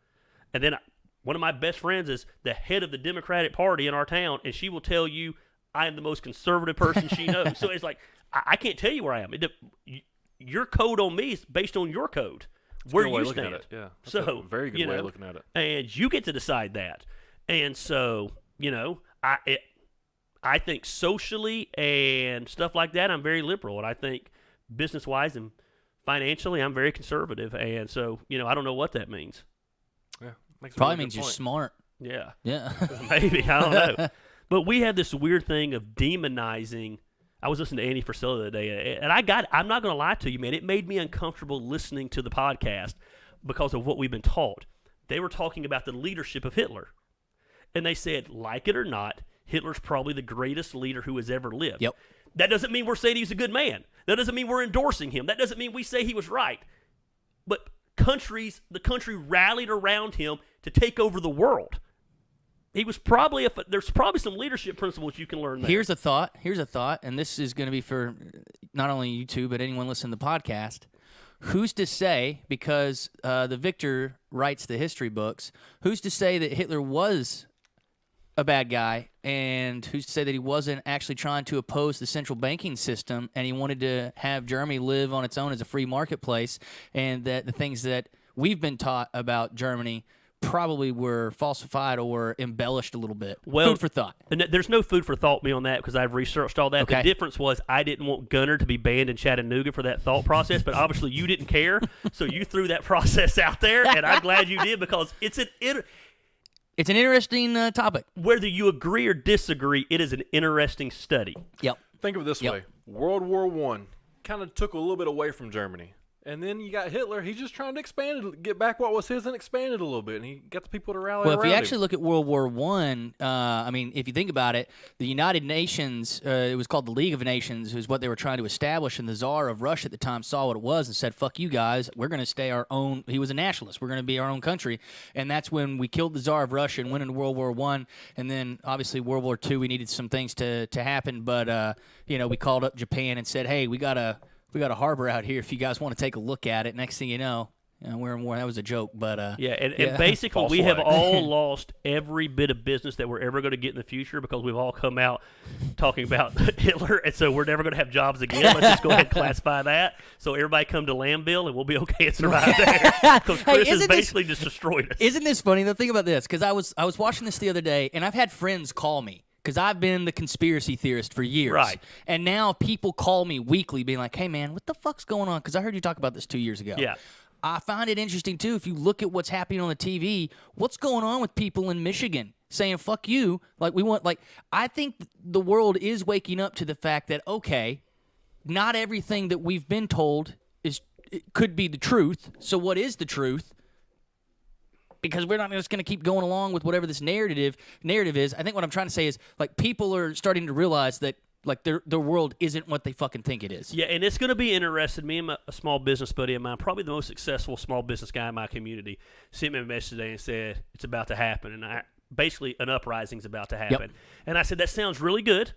And then one of my best friends is the head of the Democratic Party in our town, and she will tell you I am the most conservative person she knows. So it's like, I can't tell you where I am. Your code on me is based on your code, where you stand. At it. Yeah, that's so a very good way of looking at it. And you get to decide that. And so, I think socially and stuff like that, I'm very liberal, and I think business-wise and financially, I'm very conservative, and so I don't know what that means. Yeah, probably means you're smart. Yeah, yeah, maybe, I don't know. But we have this weird thing of demonizing. I was listening to Andy Frisella the other day, and I'm not going to lie to you, man. It made me uncomfortable listening to the podcast because of what we've been taught. They were talking about the leadership of Hitler, and they said, like it or not, Hitler's probably the greatest leader who has ever lived. Yep. That doesn't mean we're saying he's a good man. That doesn't mean we're endorsing him. That doesn't mean we say he was right. But the country rallied around him to take over the world. He was probably there's probably some leadership principles you can learn there. Here's a thought, and this is going to be for not only you two, but anyone listening to the podcast. Who's to say, because the victor writes the history books, who's to say that Hitler was a bad guy, and who's to say that he wasn't actually trying to oppose the central banking system, and he wanted to have Germany live on its own as a free marketplace, and that the things that we've been taught about Germany probably were falsified or embellished a little bit. Well, food for thought. And there's no food for thought me on that because I've researched all that. Okay. The difference was I didn't want Gunner to be banned in Chattanooga for that thought process, but obviously you didn't care, so you threw that process out there, and I'm glad you did because it's an interesting topic. Whether you agree or disagree, it is an interesting study. Yep. Think of it this way. World War I kind of took a little bit away from Germany. And then you got Hitler. He's just trying to expand it, get back what was his and expand it a little bit. And he got the people to rally around him. Well, if you actually look at World War I, if you think about it, the United Nations, it was called the League of Nations, is what they were trying to establish. And the Tsar of Russia at the time saw what it was and said, fuck you guys. We're going to stay our own. He was a nationalist. We're going to be our own country. And that's when we killed the Tsar of Russia and went into World War I. And then, obviously, World War II, we needed some things to happen. But, we called up Japan and said, hey, we got a harbor out here if you guys want to take a look at it. Next thing you know, we're in war. That was a joke, but and basically we have all lost every bit of business that we're ever going to get in the future because we've all come out talking about Hitler, and so we're never going to have jobs again. Let's just go ahead and classify that. So everybody come to Landville, and we'll be okay and survive there because Chris has basically just destroyed us. Isn't this funny? Though, think about this, because I was watching this the other day, and I've had friends call me. Because I've been the conspiracy theorist for years. Right. And now people call me weekly being like, hey, man, what the fuck's going on? Because I heard you talk about this 2 years ago. Yeah. I find it interesting, too, if you look at what's happening on the TV, what's going on with people in Michigan saying, fuck you. I think the world is waking up to the fact that, okay, not everything that we've been told could be the truth. So what is the truth? because we're not just going to keep going along with whatever this narrative is. I think what I'm trying to say is, like, people are starting to realize that, like, their world isn't what they fucking think it is. Yeah, and it's going to be interesting. Me and a small business buddy of mine, probably the most successful small business guy in my community, sent me a message today and said, it's about to happen. And basically, an uprising's about to happen. Yep. And I said, that sounds really good.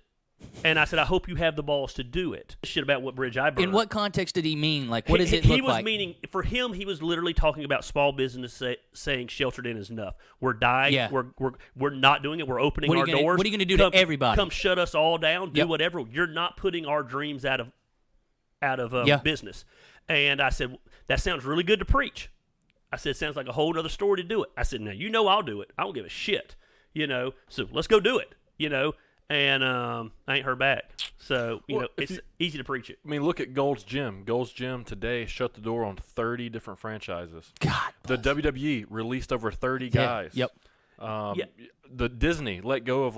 And I said, I hope you have the balls to do it. Shit about what bridge I burned. In what context did he mean? Like, what does it He look was like? meaning, for him, he was literally talking about small business saying sheltered in is enough. We're dying. Yeah. We're not doing it. We're opening our doors. What are you going to do to everybody? Come shut us all down. Do Yep. whatever. You're not putting our dreams out of Yeah. business. And I said, that sounds really good to preach. I said, it sounds like a whole other story to do it. I said, now, I'll do it. I don't give a shit. So let's go do it. And I ain't heard back. So, it's easy to preach it. I mean, look at Gold's Gym. Gold's Gym today shut the door on 30 different franchises. God. The WWE released over 30 guys. Yep. The Disney let go of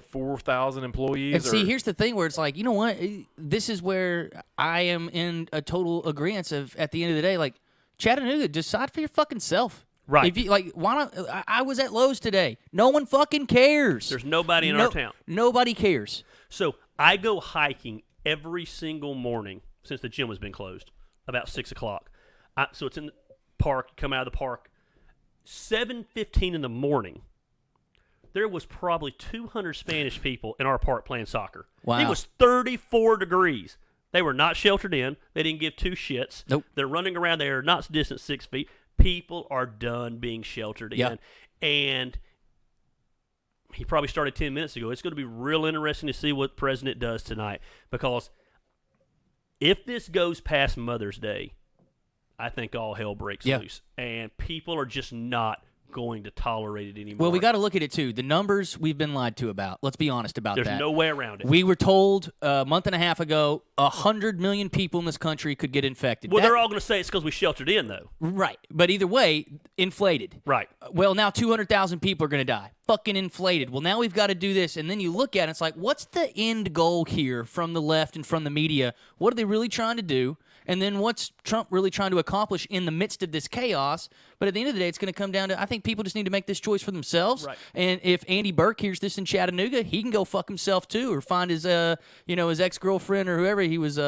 4,000 employees. And see, here's the thing where it's like, you know what? This is where I am in a total agreement of, at the end of the day, like, Chattanooga, decide for your fucking self. Right. If you why not? I was at Lowe's today. No one fucking cares. There's nobody in our town. Nobody cares. So I go hiking every single morning since the gym has been closed, about 6 o'clock. So it's in the park. Come out of the park, 7:15 in the morning. There was probably 200 Spanish people in our park playing soccer. Wow. It was 34 degrees. They were not sheltered in. They didn't give two shits. Nope. They're running around. They are not distant 6 feet. People are done being sheltered in. And he probably started 10 minutes ago. It's going to be real interesting to see what the president does tonight, because if this goes past Mother's Day, I think all hell breaks loose. And people are just not going to tolerate it anymore. Well, we got to look at it, too. The numbers we've been lied to about. Let's be honest about that. There's no way around it. We were told a month and a half ago 100 million people in this country could get infected. Well, they're all going to say it's because we sheltered in, though. Right. But either way, inflated. Right. Well, now 200,000 people are going to die. Fucking inflated. Well, now we've got to do this. And then you look at it, it's like, what's the end goal here from the left and from the media? What are they really trying to do? And then what's Trump really trying to accomplish in the midst of this chaos? But at the end of the day, it's going to come down to, I think people just need to make this choice for themselves. Right. And if Andy Burke hears this in Chattanooga, he can go fuck himself too, or find his his ex-girlfriend or whoever he was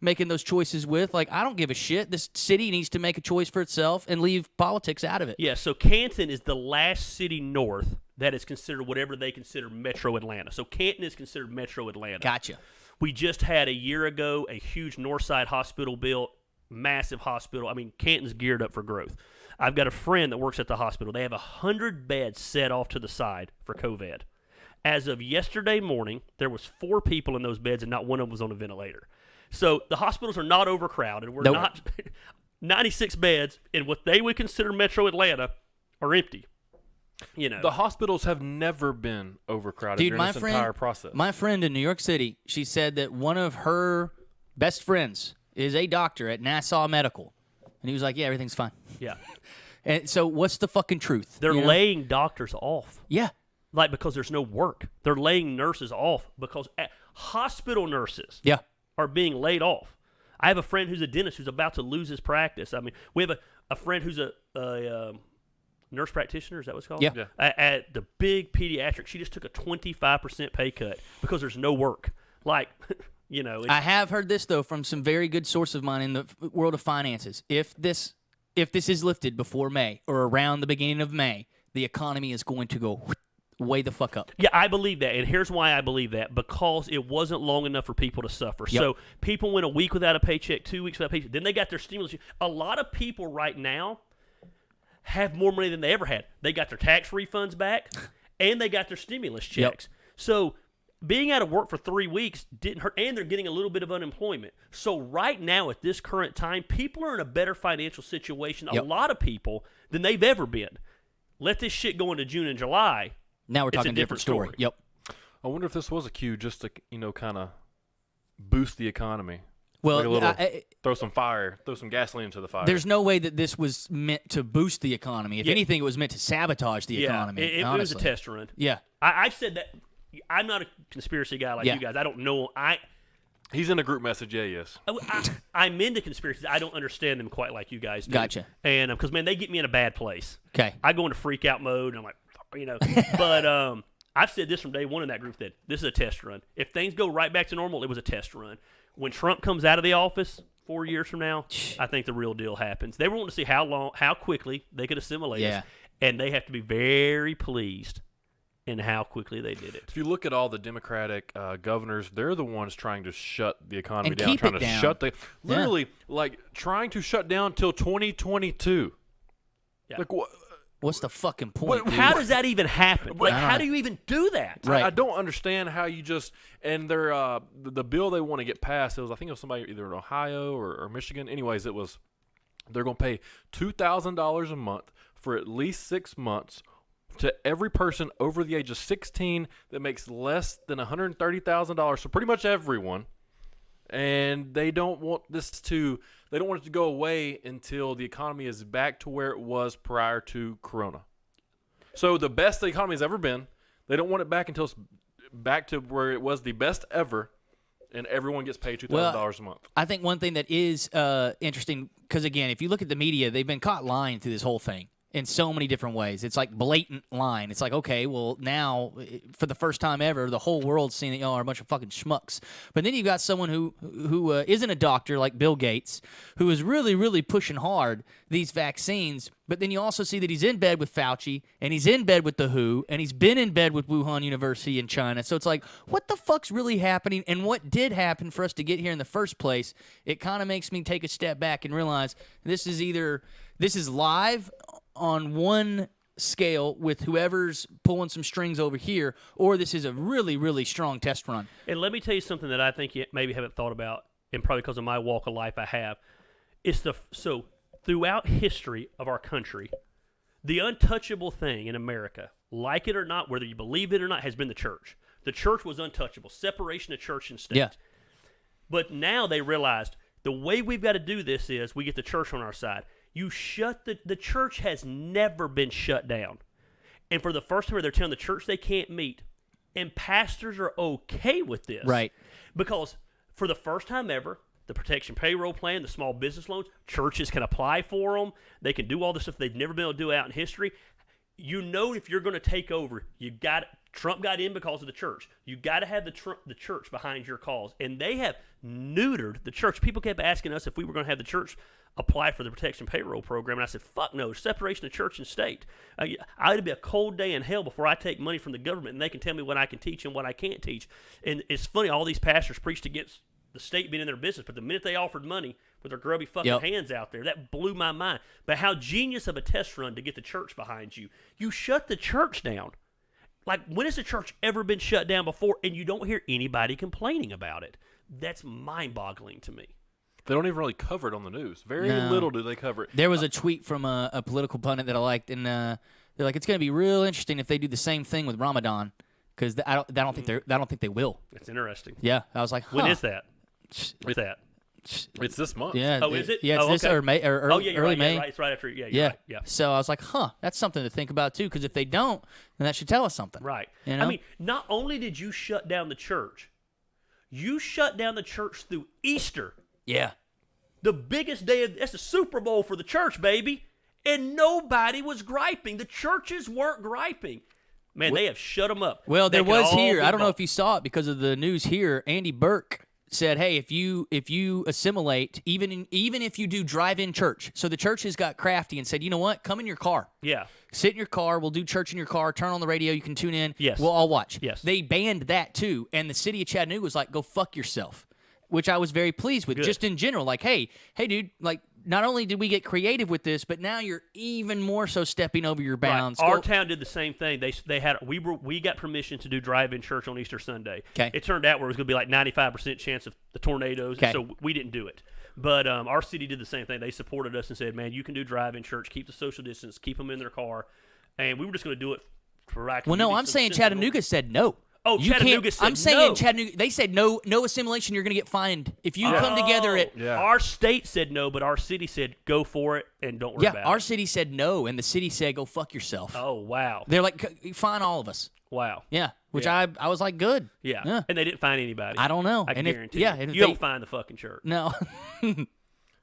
making those choices with. Like, I don't give a shit. This city needs to make a choice for itself and leave politics out of it. Yeah, so Canton is the last city north that is considered whatever they consider Metro Atlanta. So Canton is considered Metro Atlanta. Gotcha. We just had a year ago a huge Northside hospital built, massive hospital. I mean, Canton's geared up for growth. I've got a friend that works at the hospital. They have 100 beds set off to the side for COVID. As of yesterday morning, there was 4 people in those beds, and not one of them was on a ventilator. So the hospitals are not overcrowded. We're not 96 beds in what they would consider Metro Atlanta are empty. The hospitals have never been overcrowded during this entire process. My friend in New York City, she said that one of her best friends is a doctor at Nassau Medical. And he was like, yeah, everything's fine. Yeah. And so what's the fucking truth? They're laying doctors off. Yeah. Like, because there's no work. They're laying nurses off because hospital nurses are being laid off. I have a friend who's a dentist who's about to lose his practice. I mean, we have a friend who's a nurse practitioner, is that what it's called? Yeah. At the big pediatric. She just took a 25% pay cut because there's no work. Like, I have heard this, though, from some very good source of mine in the world of finances. If this is lifted before May or around the beginning of May, the economy is going to go way the fuck up. Yeah, I believe that. And here's why I believe that. Because it wasn't long enough for people to suffer. Yep. So people went a week without a paycheck, 2 weeks without a paycheck. Then they got their stimulus. A lot of people right now have more money than they ever had. They got their tax refunds back, and they got their stimulus checks. Yep. So being out of work for 3 weeks didn't hurt, and they're getting a little bit of unemployment. So right now, at this current time, people are in a better financial situation, a lot of people, than they've ever been. Let this shit go into June and July. Now we're talking a different story. Yep. I wonder if this was a cue just to, kind of boost the economy. Well, like a little, throw some gasoline into the fire. There's no way that this was meant to boost the economy. If anything, it was meant to sabotage the economy. It was a test run. Yeah. I've said that. I'm not a conspiracy guy like you guys. I don't know. He's in a group message. Yeah, yes. I'm into conspiracies. I don't understand them quite like you guys do. Gotcha. And because man, they get me in a bad place. Okay. I go into freak out mode, and I'm like, But I've said this from day one in that group that this is a test run. If things go right back to normal, it was a test run. When Trump comes out of the office 4 years from now, I think the real deal happens. They were wanting to see how quickly they could assimilate us, and they have to be very pleased in how quickly they did it. If you look at all the Democratic governors, they're the ones trying to shut the economy And down, keep trying it to down. shut literally like trying to shut down till 2022. Yeah. Like what? What's the fucking point? dude? How does that even happen? Like, how do you even do that? Right. I don't understand how you just and their the bill they want to get passed. I think it was somebody either in Ohio or Michigan. Anyways, it was they're going to pay $2,000 a month for at least 6 months to every person over the age of 16 that makes less than $130,000. So pretty much everyone. And they don't want they don't want it to go away until the economy is back to where it was prior to Corona. So the best the economy has ever been, they don't want it back until it's back to where it was the best ever, and everyone gets paid $2,000 a month. I think one thing that is interesting, because again, if you look at the media, they've been caught lying through this whole thing in so many different ways. It's like blatant lying. It's like, okay, well, now, for the first time ever, the whole world's seeing that y'all are a bunch of fucking schmucks. But then you've got someone who isn't a doctor like Bill Gates, who is really, really pushing hard these vaccines. But then you also see that he's in bed with Fauci, and he's in bed with the WHO, and he's been in bed with Wuhan University in China. So it's like, what the fuck's really happening? And what did happen for us to get here in the first place? It kind of makes me take a step back and realize this is live on one scale with whoever's pulling some strings over here, or this is a really, really strong test run. And let me tell you something that I think you maybe haven't thought about, and probably because of my walk of life I have. So throughout history of our country, the untouchable thing in America, like it or not, whether you believe it or not, has been the church. The church was untouchable, separation of church and state. Yeah. But now they realized the way we've got to do this is we get the church on our side. You shut the church has never been shut down. And for the first time, they're telling the church they can't meet. And pastors are okay with this. Right. Because for the first time ever, the protection payroll plan, the small business loans, churches can apply for them. They can do all the stuff they've never been able to do out in history. You know, if you're going to take over, Trump got in because of the church. You got to have the church behind your cause. And they have neutered the church. People kept asking us if we were going to have the church apply for the protection payroll program, and I said, fuck no, separation of church and state. It'd be a cold day in hell before I take money from the government and they can tell me what I can teach and what I can't teach. And it's funny, all these pastors preached against the state being in their business, but the minute they offered money with their grubby fucking hands out there, that blew my mind. But how genius of a test run to get the church behind you. You shut the church down. Like, when has the church ever been shut down before and you don't hear anybody complaining about it? That's mind-boggling to me. They don't even really cover it on the news. Very little do they cover it. There was a tweet from a political pundit that I liked, and they're like, it's going to be real interesting if they do the same thing with Ramadan, because I don't think they will. That's interesting. Yeah, I was like, huh. When is that? What's that? It's this month. Yeah. Oh, is it? Yeah, it's this okay. or May or early, you're early right, May. Yeah, right. It's right after. Yeah, you're right. Yeah. So I was like, huh, that's something to think about too, because if they don't, then that should tell us something. Right. You know? I mean, not only did you shut down the church, you shut down the church through Easter. Yeah. The biggest day that's the Super Bowl for the church, baby. And nobody was griping. The churches weren't griping. Man, they have shut them up. Well, there They can was all here. be I don't know bought. if you saw it because of the news here. Andy Burke said, "Hey, if you assimilate, even if you do drive-in church." So the churches got crafty and said, "You know what? Come in your car. Yeah. Sit in your car. We'll do church in your car. Turn on the radio. You can tune in. Yes. We'll all watch." Yes. They banned that too, and the city of Chattanooga was like, "Go fuck yourself," which I was very pleased with. Good. Just in general, like, hey, dude, like, not only did we get creative with this, but now you're even more so stepping over your bounds. Right. Our town did the same thing. We got permission to do drive-in church on Easter Sunday. 'Kay. It turned out where it was going to be like 95% chance of the tornadoes, 'Kay. so we didn't do it. But our city did the same thing. They supported us and said, "Man, you can do drive-in church. Keep the social distance. Keep them in their car." And we were just going to do it for right. Well, no, I'm saying Chattanooga said no. Oh, You Chattanooga can't- said I'm saying no. Chattanooga. They said no assimilation. You're going to get fined if you come together at. Yeah. Our state said no, but our city said go for it and don't worry Yeah, about our it. city said no, and the city said go fuck yourself. Oh, wow. They're like, fine all of us. Wow. Yeah, which Yeah. I was like, good. Yeah. And they didn't find anybody. I don't know. I and guarantee yeah, you. and if You they- don't find the fucking church. No.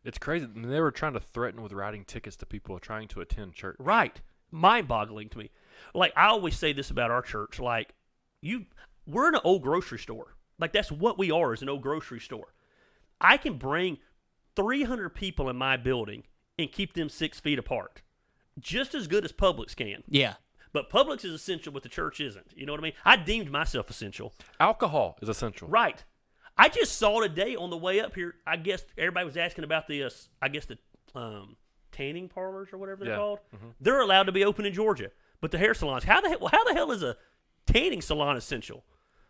It's crazy. I mean, they were trying to threaten with writing tickets to people trying to attend church. Right. Mind-boggling to me. Like, I always say this about our church. Like, we're in an old grocery store. Like, that's what we are, is an old grocery store. I can bring 300 people in my building and keep them 6 feet apart. Just as good as Publix can. Yeah. But Publix is essential, but the church isn't. You know what I mean? I deemed myself essential. Alcohol is essential. Right. I just saw today on the way up here, I guess everybody was asking about the, tanning parlors or whatever they're Yeah. called. They're allowed to be open in Georgia. But the hair salons, how the hell is a tanning salon essential?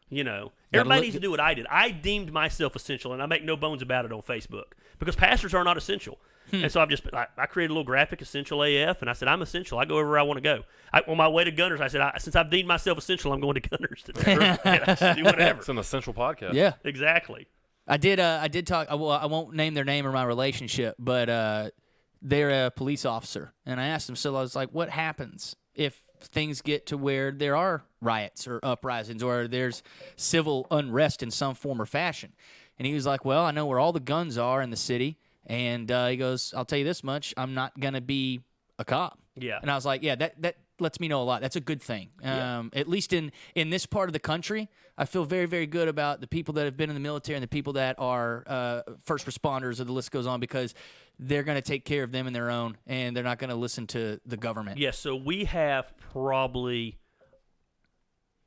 You know, everybody needs to do what I did. I deemed myself essential, and I make no bones about it on Facebook because pastors are not essential. And so I created a little graphic, Essential AF, and I said, I'm essential. I go wherever I want to go. On my way to Gunners, I said, since I've deemed myself essential, I'm going to Gunners today. And I should do whatever. It's an essential podcast. Yeah. Exactly. I did talk. Well, I won't name their name or my relationship, but they're a police officer, and I asked them. So I was like, "What happens if things get to where there are riots or uprisings or there's civil unrest in some form or fashion?" And he was like, "Well, I know where all the guns are in the city," and he goes, "I'll tell you this much: I'm not gonna be a cop." Yeah. And I was like, "Yeah, that lets me know a lot. That's a good thing. At least in this part of the country, I feel very, very good about the people that have been in the military and the people that are first responders, or the list goes on, because they're going to take care of them in their own, and they're not going to listen to the government." Yes, so we have probably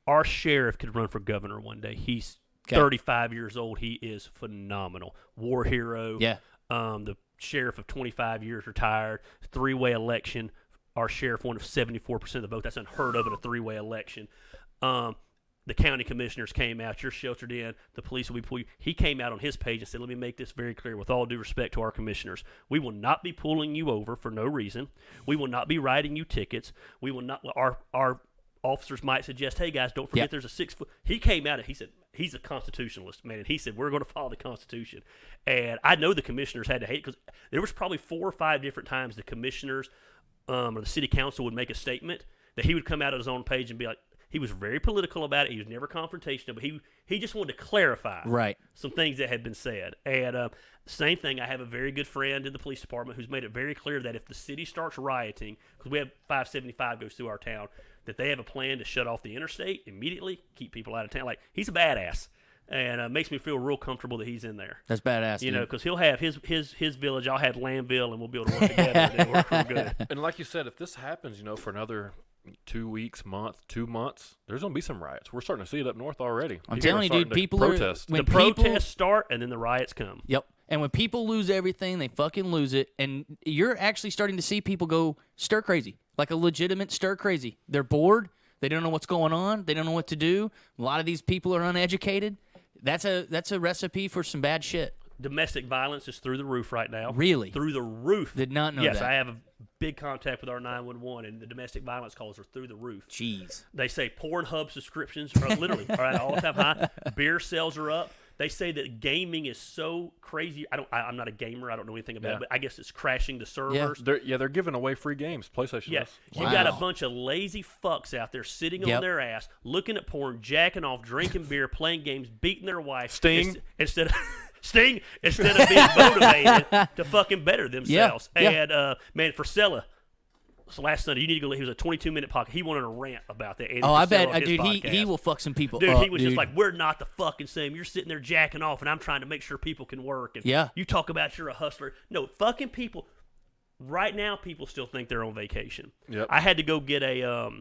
our sheriff could run for governor one day. He's 35 years old. He is phenomenal. War hero. Yeah. The sheriff of 25 years retired. 3-way election. Our sheriff won 74% of the vote. That's unheard of in a 3-way election. The county commissioners came out. You're sheltered in. The police will be pulling you. He came out on his page and said, "Let me make this very clear with all due respect to our commissioners. We will not be pulling you over for no reason. We will not be writing you tickets. We will not. Our officers might suggest, hey, guys, don't forget there's a 6-foot." He came out and he said, he's a constitutionalist, man. And he said, we're going to follow the Constitution. And I know the commissioners had to hate it because there was probably 4 or 5 different times the commissioners or the city council would make a statement that he would come out on his own page and be like, he was very political about it. He was never confrontational, but he just wanted to clarify some things that had been said. And same thing, I have a very good friend in the police department who's made it very clear that if the city starts rioting, because we have 575 goes through our town, that they have a plan to shut off the interstate immediately, keep people out of town. Like, he's a badass. And makes me feel real comfortable that he's in there. That's badass. You know, because he'll have his village, I'll have Lambville, and we'll be able to work together and work real good. And like you said, if this happens, for another 2 weeks, month, 2 months, there's going to be some riots. We're starting to see it up north already. I'm telling you, dude, people protest. When the protests start, and then the riots come. Yep. And when people lose everything, they fucking lose it. And you're actually starting to see people go stir crazy, like a legitimate stir crazy. They're bored. They don't know what's going on. They don't know what to do. A lot of these people are uneducated. That's a recipe for some bad shit. Domestic violence is through the roof right now. Really? Through the roof. Did not know yes, that. I have a big contact with our 911, and the domestic violence calls are through the roof. Jeez. They say Pornhub subscriptions are literally at all-time high. Beer sales are up. They say that gaming is so crazy. I'm not a gamer. I don't know anything about it, but I guess it's crashing the servers. They're giving away free games. PlayStation. Yeah, is. you got a bunch of lazy fucks out there sitting on their ass, looking at porn, jacking off, drinking beer, playing games, beating their wife. Sting. Instead of being motivated to fucking better themselves. And man, Frisella, so last Sunday, you need to go. He was a 22-minute podcast. He went on a rant about that. Oh, I bet, dude. He will fuck some people. Dude, up, he was just like, "We're not the fucking same. You're sitting there jacking off, and I'm trying to make sure people can work. And you talk about you're a hustler. No, fucking people. Right now, people still think they're on vacation. Yep. I had to go get a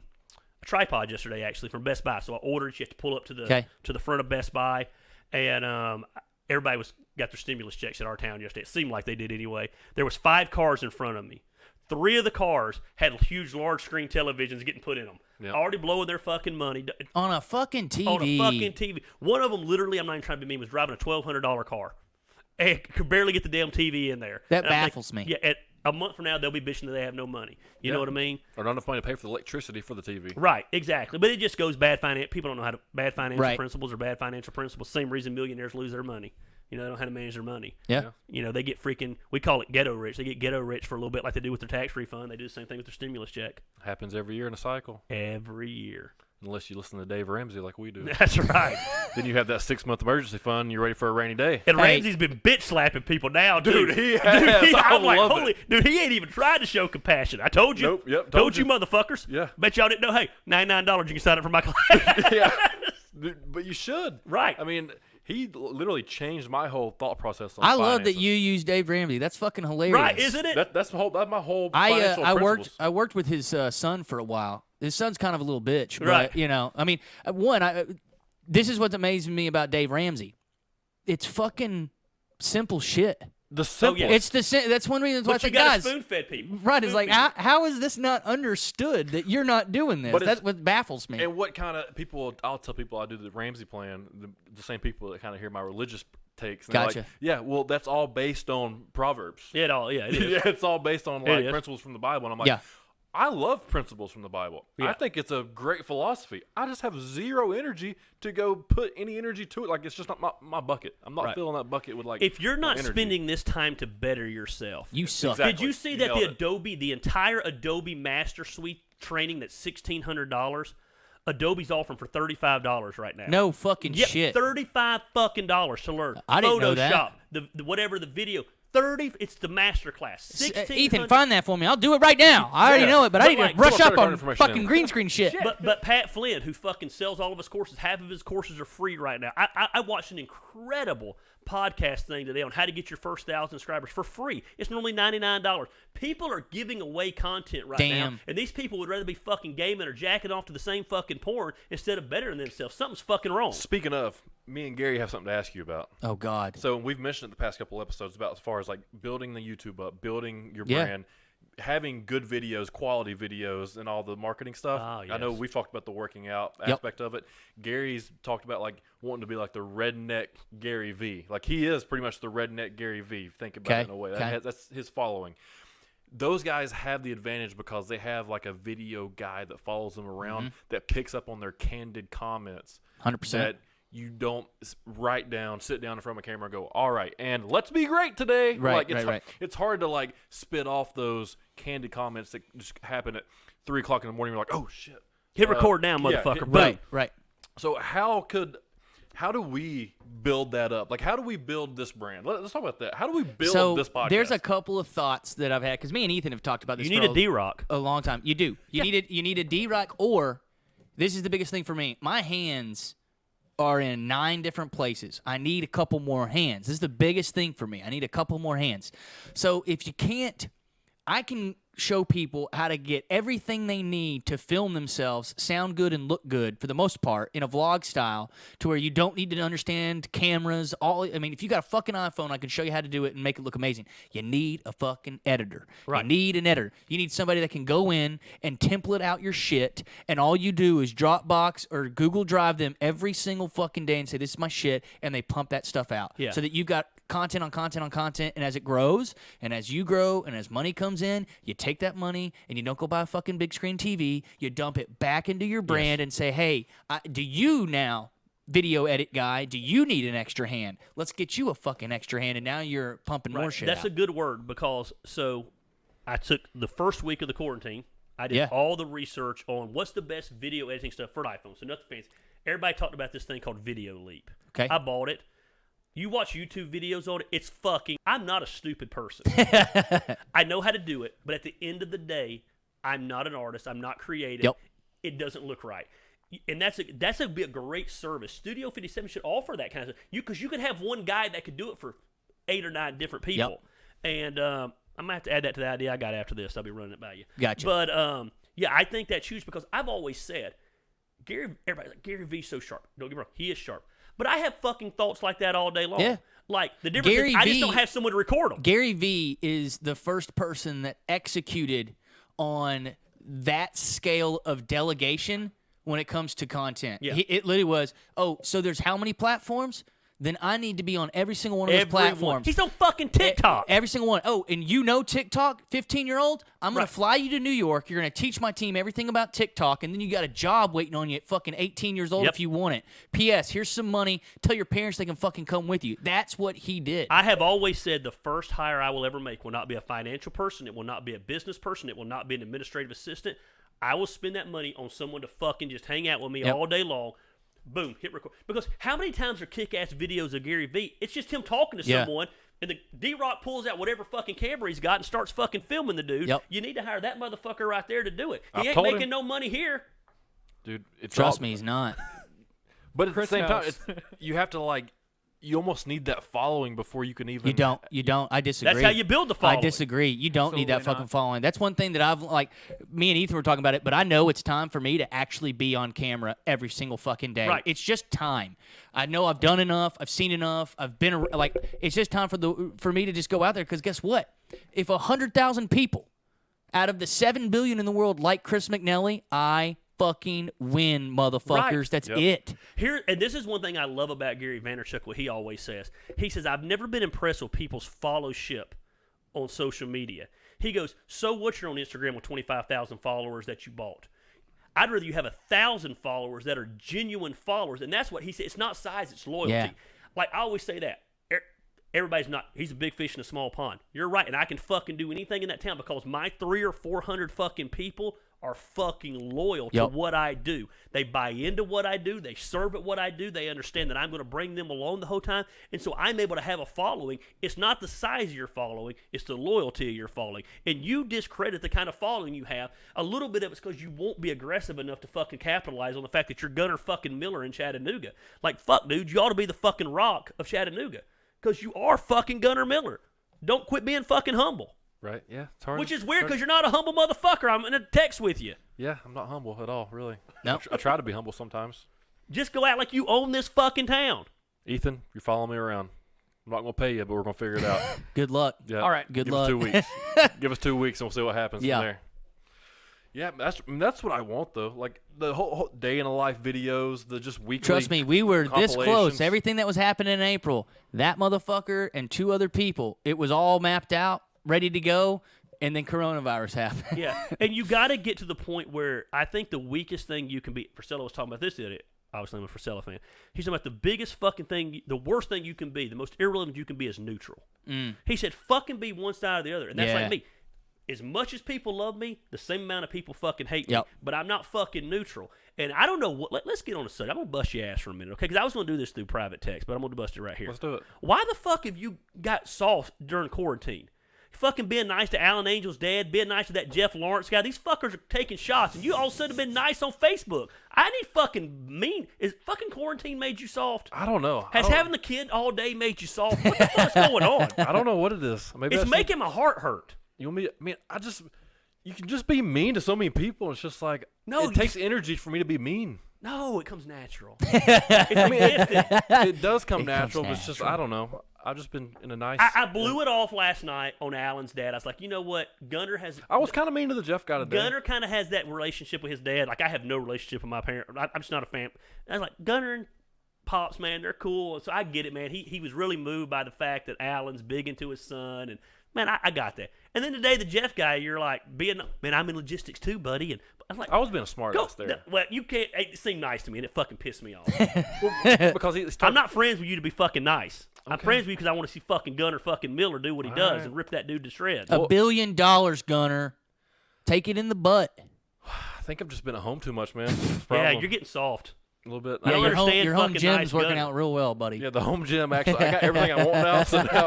tripod yesterday, actually, from Best Buy. So I ordered it. You have to pull up to the front of Best Buy, and everybody got their stimulus checks in our town yesterday. It seemed like they did anyway. There was 5 cars in front of me. 3 of the cars had huge, large screen televisions getting put in them. Yep. Already blowing their fucking money. On a fucking TV. On a fucking TV. One of them, literally, I'm not even trying to be mean, was driving a $1,200 car. And could barely get the damn TV in there. That baffles me. Yeah, a month from now, they'll be bitching that they have no money. You know what I mean? Or not enough money to pay for the electricity for the TV. Right, exactly. But it just goes bad finance. People don't know how to bad financial principles or bad financial principles. Same reason millionaires lose their money. They don't know how to manage their money. Yeah. They get freaking, we call it ghetto rich. They get ghetto rich for a little bit like they do with their tax refund. They do the same thing with their stimulus check. Happens every year in a cycle. Every year. unless you listen to Dave Ramsey like we do. That's right. Then you have that 6-month emergency fund. And you're ready for a rainy day. And Hey. Ramsey's been bitch slapping people now, Dude, dude. he has. I I'm like, love holy, it. dude, he ain't even tried to show compassion. I told you. Nope, yep, Told told you, you. motherfuckers. Yeah. Bet y'all didn't know. Hey, $99, you can sign up for my class. Yeah. Dude, but you should. Right. I mean, he literally changed my whole thought process on I love that finances. you use Dave Ramsey. That's fucking hilarious. Right, isn't it? That's my whole I financial principles. I worked with his son for a while. His son's kind of a little bitch, but Right. you know, I mean, this is what's amazing me about Dave Ramsey. It's fucking simple shit. The simple. yeah. It's that's one reason why I But you think, got guys, spoon-fed people. right? It's like Spoon-fed. how is this not understood that you're not doing this? But it's- That's what baffles me. And what kind of people? I'll tell people I do the Ramsey plan. The same people that kind of hear my religious takes. And they're Gotcha. Like, yeah, well, that's all based on Proverbs. Yeah, it is. Yeah, it's all based on It like is. principles from the Bible. And I'm like, Yeah. I love principles from the Bible. Yeah. I think it's a great philosophy. I just have zero energy to go put any energy to it. Like it's just not my bucket. I'm not Right. filling that bucket with like. If you're not energy. spending this time to better yourself, You suck. Exactly. did you see You that nailed the entire Adobe Master Suite training that's $1,600, Adobe's offering for $35 right now. No fucking Yep, shit. $35 fucking dollars to learn. I didn't know that. Photoshop, the whatever the video. It's the master class. Ethan, find that for me. I'll do it right now. I already Yeah. know it, but I But need to like- brush Put our up credit card on information fucking in. green screen shit. But Pat Flynn, who fucking sells all of his courses, half of his courses are free right now. I watched an incredible podcast thing today on how to get your first 1,000 subscribers for free. It's normally $99. People are giving away content right now, Damn. and these people would rather be fucking gaming or jacking off to the same fucking porn instead of bettering themselves. Something's fucking wrong. Speaking of, me and Gary have something to ask you about. Oh God. So we've mentioned it the past couple episodes about as far as like building the YouTube up, building your Yeah. brand, having good videos, quality videos, and all the marketing stuff. Ah, I know yes. we've talked about the working out Yep. aspect of it. Gary's talked about like wanting to be like the redneck Gary V. Like he is pretty much the redneck Gary V. Think about Okay, it in a way. okay. That's his following. Those guys have the advantage because they have like a video guy that follows them around Mm-hmm. that picks up on their candid comments 100%. that you don't write down, sit down in front of a camera and go, all right, and let's be great today. Right, like, it's, right. It's hard to like spit off those candid comments that just happen at 3 o'clock in the morning. You're like, oh shit. Hit record now, yeah, motherfucker. hit- Boom. Right. So how do we build that up? Like, how do we build this brand? Let's talk about that. How do we build So this podcast? there's a couple of thoughts that I've had because me and Ethan have talked about this. You need for a D-Rock. a long time. You do. You need a D-Rock, or this is the biggest thing for me. My hands are in 9 different places. I need a couple more hands. This is the biggest thing for me. I need a couple more hands. So if you can't, I can show people how to get everything they need to film themselves, sound good and look good for the most part in a vlog style, to where you don't need to understand cameras. I mean, if you got a fucking iPhone, I can show you how to do it and make it look amazing. You need a fucking editor. Right. You need an editor. You need somebody that can go in and template out your shit, and all you do is Dropbox or Google Drive them every single fucking day and say, this is my shit, and they pump that stuff out. Yeah. So that you've got content on content on content, and as it grows, and as you grow, and as money comes in, you take that money and you don't go buy a fucking big screen TV. You dump it back into your brand and say, hey, do you now, video edit guy, do you need an extra hand? Let's get you a fucking extra hand, and now you're pumping more shit That's out. a good word because I took the first week of the quarantine. I did Yeah. all the research on what's the best video editing stuff for an iPhone. So nothing fancy. Everybody talked about this thing called Video Leap. Okay. I bought it. You watch YouTube videos on it, it's fucking... I'm not a stupid person. I know how to do it, but at the end of the day, I'm not an artist. I'm not creative. Yep. It doesn't look right. And that's be a great service. Studio 57 should offer that kind of stuff. Because you could have one guy that could do it for 8 or 9 different people. And I'm going to have to add that to the idea I got after this. I'll be running it by you. Gotcha. But, yeah, I think that's huge because I've always said, everybody's like, Gary V's so sharp. Don't get me wrong. He is sharp. But I have fucking thoughts like that all day long. Yeah. Like, the difference Gary is I just V- don't have someone to record them. Gary V is the first person that executed on that scale of delegation when it comes to content. Yeah. It literally was, so there's how many platforms? Then I need to be on every single one of those platforms. He's on fucking TikTok. Every single one. Oh, and you know TikTok, 15-year-old? I'm going Right. to fly you to New York. You're going to teach my team everything about TikTok, and then you got a job waiting on you at fucking 18 years old Yep. if you want it. P.S. Here's some money. Tell your parents they can fucking come with you. That's what he did. I have always said the first hire I will ever make will not be a financial person. It will not be a business person. It will not be an administrative assistant. I will spend that money on someone to fucking just hang out with me Yep. all day long. Boom, hit record. Because how many times are kick-ass videos of Gary Vee? It's just him talking to Yeah. someone, and the D-Rock pulls out whatever fucking camera he's got and starts fucking filming the dude. Yep. You need to hire that motherfucker right there to do it. He I've ain't told making him. no money here. Dude, it's Trust all- me, he's not. But at the Chris same time, knows. you have to you almost need that following before you can even. You don't. You don't. I disagree. That's how you build the following. I disagree. You don't need that Absolutely fucking not. following. That's one thing that I've me and Ethan were talking about it, but I know it's time for me to actually be on camera every single fucking day. Right. It's just time. I know I've done enough. I've seen enough. I've been it's just time for me to just go out there because guess what? If 100,000 people out of the 7 billion in the world like Chris McNelly, I fucking win, motherfuckers. Right. That's Yep. it. Here, and this is one thing I love about Gary Vaynerchuk, what he always says. He says, I've never been impressed with people's followership on social media. He goes, so what, you're on Instagram with 25,000 followers that you bought. I'd rather you have 1,000 followers that are genuine followers. And that's what he said. It's not size, it's loyalty. Yeah. Like, I always say that. Everybody's not, he's a big fish in a small pond. You're right, and I can fucking do anything in that town because my 300 or 400 fucking people are fucking loyal to Yep. what I do. They buy into what I do. They serve at what I do. They understand that I'm going to bring them along the whole time. And so I'm able to have a following. It's not the size of your following. It's the loyalty of your following. And you discredit the kind of following you have. A little bit of it's because you won't be aggressive enough to fucking capitalize on the fact that you're Gunner fucking Miller in Chattanooga. Like, fuck, dude, you ought to be the fucking Rock of Chattanooga. Because you are fucking Gunner Miller. Don't quit being fucking humble. Right? Yeah. It's hard. Which is weird because you're not a humble motherfucker. I'm in a text with you. Yeah, I'm not humble at all, really. No. I try to be humble sometimes. Just go out like you own this fucking town. Ethan, you're following me around. I'm not gonna pay you, but we're gonna figure it out. Good luck. Yeah. All right. Good Give luck. us 2 weeks. Give us 2 weeks, and we'll see what happens Yeah. from there. Yeah, that's what I want though. Like the whole day in a life videos, the just weekly. Trust me, we were this close. compilations. Everything that was happening in April, that motherfucker and 2 other people, it was all mapped out, ready to go, and then coronavirus happened. Yeah. And you got to get to the point where I think the weakest thing you can be. Priscilla was talking about this the other day. Obviously, I'm a Priscilla fan. He's talking about the biggest fucking thing, the worst thing you can be, the most irrelevant you can be is neutral. He said, fucking be one side or the other. And that's Yeah. like me. As much as people love me, the same amount of people fucking hate me. Yep. But I'm not fucking neutral. And I don't know what. Let's get on the subject. I'm going to bust your ass for a minute, okay? Because I was going to do this through private text, but I'm going to bust it right here. Let's do it. Why the fuck have you got soft during quarantine? Fucking being nice to Alan Angel's dad, being nice to that Jeff Lawrence guy. These fuckers are taking shots, and you all of a sudden have been nice on Facebook. I need fucking mean. Is fucking quarantine made you soft? I don't know. Has having the kid all day made you soft? What the fuck's going on? I don't know what it is. Maybe It's that's making my heart hurt. you want me. I mean, you can just be mean to so many people. It's just like No, it you takes energy for me to be mean. No, it comes natural. It's gifted. It does come It comes natural, but it's just natural. I don't know. I've just been in a nice. I blew it off last night on Alan's dad. I was like, you know what? Gunner I was kind of mean to the Jeff guy today. Gunner kind of has that relationship with his dad. Like, I have no relationship with my parent. I'm just not a fan. I was like, Gunner and Pops, man, they're cool. So I get it, man. He was really moved by the fact that Alan's big into his son. And, man, I got that. And then today, the Jeff guy, you're like, man, I'm in logistics too, buddy. And I was like, I was being a smart go. ass there Well, you can't. It seemed nice to me, and it fucking pissed me off. because he. I'm not friends with you to be fucking nice. I'm Okay. friends with you because I want to see fucking Gunner fucking Miller do what he does right. and rip that dude to shreds. $1 billion, Gunner. Take it in the butt. I think I've just been at home too much, man. Yeah, you're getting soft. a little bit. Yeah, I you're don't- understand your home fucking gym's nice working Gunner. out real well, buddy. yeah, the home gym actually. I got everything I want now, so now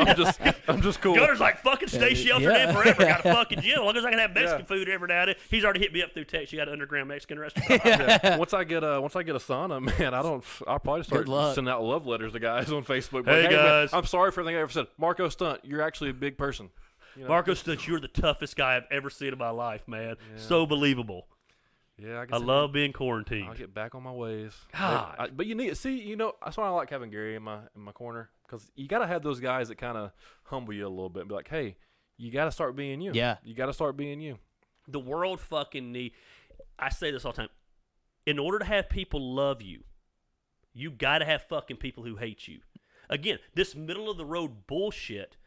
I'm just cool. Gunner's like, fucking stay sheltered yeah. in forever. Got a fucking gym. As long as I can have Mexican Yeah. food every now and then. He's already hit me up through text. You got an underground Mexican restaurant. Yeah. Once I get a sauna, man, I'll probably start Good luck. sending out love letters to guys on Facebook. Hey, man, guys. I'm sorry for everything I ever said. Marco Stunt, you're actually a big person. You know? Marco Stutz, you're the toughest guy I've ever seen in my life, man. So believable. Yeah, I love being quarantined. I'll get back on my ways. God. But you need that's why I like having Gary in my corner, because you got to have those guys that kind of humble you a little bit and be like, hey, you got to start being you. Yeah. You got to start being you. The world fucking need. I say this all the time. In order to have people love you, you got to have fucking people who hate you. Again, this middle of the road bullshit.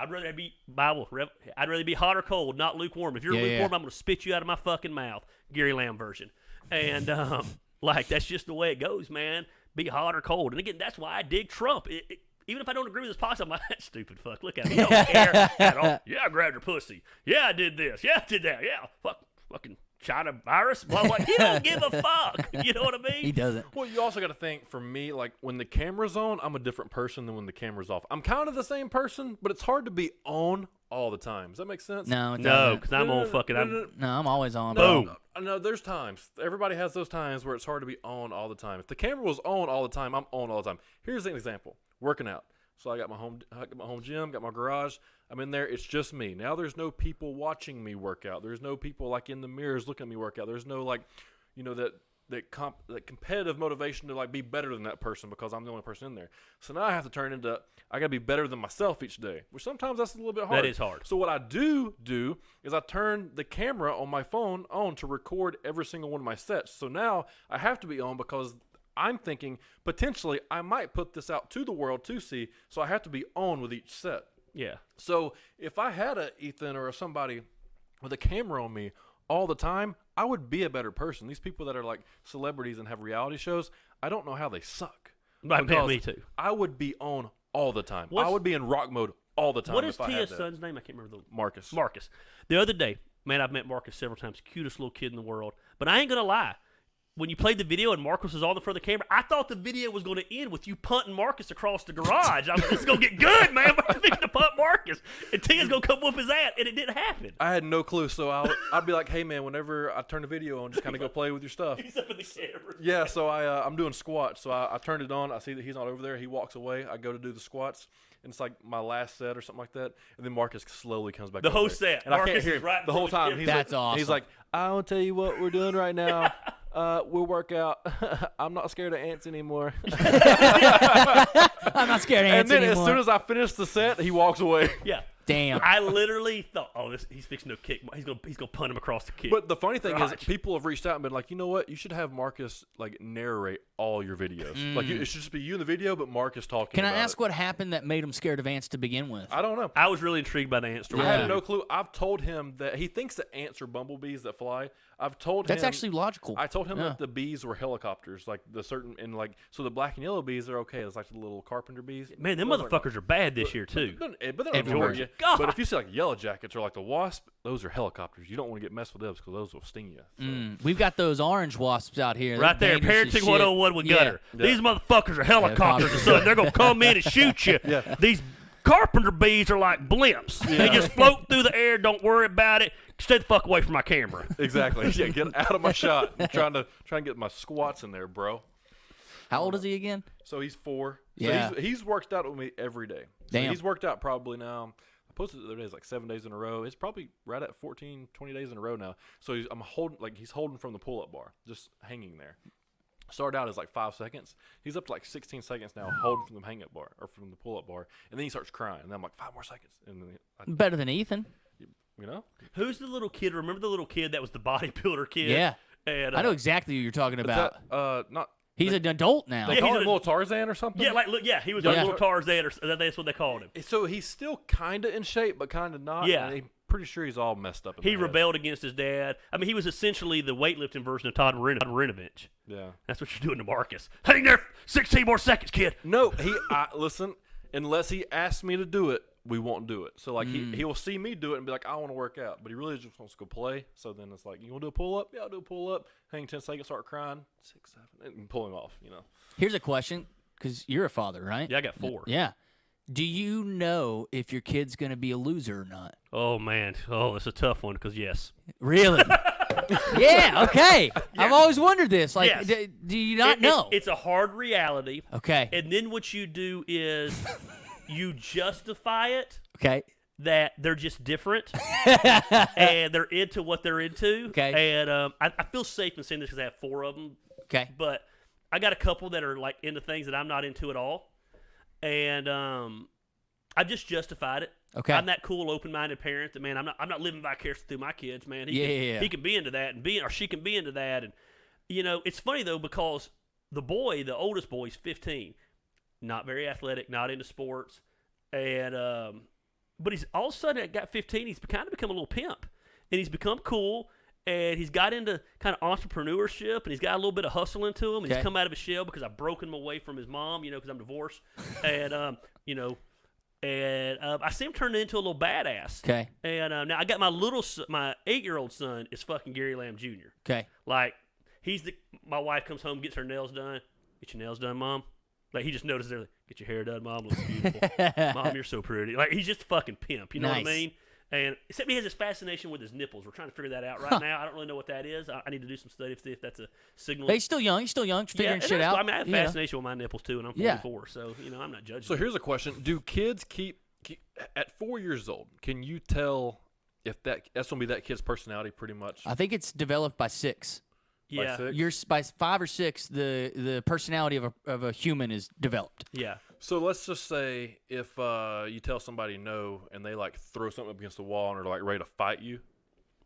I'd rather be I'd rather be hot or cold, not lukewarm. If you're Yeah, lukewarm, yeah. I'm going to spit you out of my fucking mouth. Gary Lamb version. And like that's just the way it goes, man. Be hot or cold. And again, that's why I dig Trump. Even if I don't agree with his policy, I'm like, that stupid fuck. Look at me. He don't care at all. Yeah, I grabbed her pussy. Yeah, I did this. Yeah, I did that. Yeah, fuck. fucking China virus. Well, I'm like, he don't give a fuck. You know what I mean? He doesn't. Well, you also got to think, for me, like when the camera's on, I'm a different person than when the camera's off. I'm kind of the same person, but it's hard to be on all the time. Does that make sense? No, it No, doesn't. because I'm on fucking. No, I'm always on. Boom. bro. No, there's times. Everybody has those times where it's hard to be on all the time. If the camera was on all the time, I'm on all the time. Here's an example. Working out. So I got my home gym, got my garage. I'm in there. It's just me. Now there's no people watching me work out. There's no people like in the mirrors looking at me work out. There's no like, that competitive motivation to like be better than that person because I'm the only person in there. So now I have to turn into, I got to be better than myself each day, which sometimes that's a little bit hard. That is hard. So what I do is I turn the camera on my phone on to record every single one of my sets. So now I have to be on because I'm thinking potentially I might put this out to the world to see, so I have to be on with each set. Yeah. So if I had a Ethan or somebody with a camera on me all the time, I would be a better person. These people that are like celebrities and have reality shows, I don't know how they suck. Right, man, Because me too. I would be on all the time. What's- I would be in rock mode all the time. What is if I had Tia's that. son's name? I can't remember the Marcus. Marcus. The other day, man, I've met Marcus several times. Cutest little kid in the world. But I ain't gonna lie. When you played the video and Marcus was on the front of the camera, I thought the video was going to end with you punting Marcus across the garage. I was like, this is going to get good, man. I'm fixing to punt Marcus. And Tia's going to come whoop his ass. And it didn't happen. I had no clue, so I'd be like, hey, man, whenever I turn the video on, just kind of go play with your stuff. He's up in the camera. Yeah, so I'm doing squats. So I turned it on. I see that he's not over there. He walks away. I go to do the squats. And it's like my last set or something like that. And then Marcus slowly comes back The over whole there. set. And I Marcus can't hear is him right the whole before the time. He's camera. That's like, awesome. He's like, I will tell you what we're doing right now. We'll work out. I'm not scared of ants anymore. I'm not scared of And ants then anymore. as soon as I finish the set, he walks away. Yeah. Damn. I literally thought, he's fixing to kick. He's gonna punt him across the kick. But the funny thing is, Right. people have reached out and been like, you know what? You should have Marcus like narrate all your videos. Like it should just be you in the video, but Marcus talking. Can I about ask it. what happened that made him scared of ants to begin with? I don't know. I was really intrigued by the ant story. I Yeah. had no clue. I've told him that he thinks that ants are bumblebees that fly. I've told That's him. actually logical. I told him Yeah. that the bees were helicopters, like the certain and like so the black and yellow bees are okay. It's like the little carpenter bees. Man, them Those are- murkers are bad this year too. But they don't Everywhere. hurt you. God. But if you see like yellow jackets or like the wasp, those are helicopters. You don't want to get messed with those because those will sting you. So. We've got those orange wasps out here. Right They're there, dangerous as Parenting shit. 101 with Yeah. Gunner. These motherfuckers are helicopters, and son. They're gonna come in and shoot you. Yeah. These carpenter bees are like blimps. They just float through the air. Don't worry about it. Stay the fuck away from my camera. Exactly. Yeah, get out of my shot. I'm trying to get my squats in there, bro. How old is he again? So he's 4. So Yeah. he's worked out with me every day. So Damn. he's worked out probably now. I posted the other day, it's like 7 days in a row. It's probably right at 14, 20 days in a row now. So he's holding from the pull-up bar, just hanging there. Started out as like 5 seconds. He's up to like 16 seconds now, holding from the hang-up bar or from the pull-up bar, and then he starts crying. And I'm like 5 more seconds, and then Better than Ethan. you know, Who's the little kid? Remember the little kid that was the bodybuilder kid? Yeah. And, I know exactly who you're talking about. not He's an adult now. they Yeah, call he's him a- Little Tarzan or something. Yeah, like look, yeah, he was Yeah. like little Tarzan, or that's what they called him. So he's still kind of in shape, but kind of not. Yeah. and I'm pretty sure he's all messed up. In He the head. rebelled against his dad. I mean, he was essentially the weightlifting version of Todd Marinovich. Yeah. That's what you're doing to Marcus. Hang there, 16 more seconds, kid. No, listen. Unless he asks me to do it, we won't do it. So like he will see me do it and be like, I want to work out, but he really just wants to go play. So then it's like, you want to do a pull up? Yeah, I'll do a pull up. Hang 10 seconds, start crying, 6, 7, and pull him off. You know. Here's a question, because you're a father, right? Yeah, I got 4. Yeah. Do you know if your kid's going to be a loser or not? Oh man, it's a tough one because yes, Really? Yeah, okay. I've always wondered this. Like, Yes. do you not know? It's a hard reality. Okay. And then what you do is you justify it Okay. that they're just different and they're into what they're into. Okay. And I feel safe in saying this because I have 4 of them. Okay. But I got a couple that are like into things that I'm not into at all. And I just justified it. Okay. I'm that cool, open-minded parent that, man, I'm not living vicariously through my kids, man. He can be into that or she can be into that. And, you know, it's funny, though, because the oldest boy, is 15, not very athletic, not into sports. And but he's all of a sudden at got 15, he's kind of become a little pimp. And he's become cool. And he's got into kind of entrepreneurship, and he's got a little bit of hustle into him. And he's come out of his shell because I broke him away from his mom, you know, because I'm divorced. And, you know, And I see him turn into a little badass. Okay. And now I got my 8-year-old son is fucking Gary Lamb Jr. Okay. Like my wife comes home, gets her nails done. Get your nails done, Mom. Like he just notices everything. Get your hair done, Mom. Looks beautiful. Mom, you're so pretty. Like he's just a fucking pimp. You know what I mean? And except he has this fascination with his nipples. We're trying to figure that out right now. I don't really know what that is. I need to do some study to see if that's a signal. He's still young. Figuring shit out. I mean, I have fascination with my nipples too, and I'm 44, so I'm not judging. So here's a question: do kids keep at 4 years old? Can you tell if that's gonna be that kid's personality pretty much? I think it's developed by 6. Yeah, By 5 or 6, the personality of a human is developed. Yeah. So let's just say if you tell somebody no and they like throw something up against the wall and are like ready to fight you,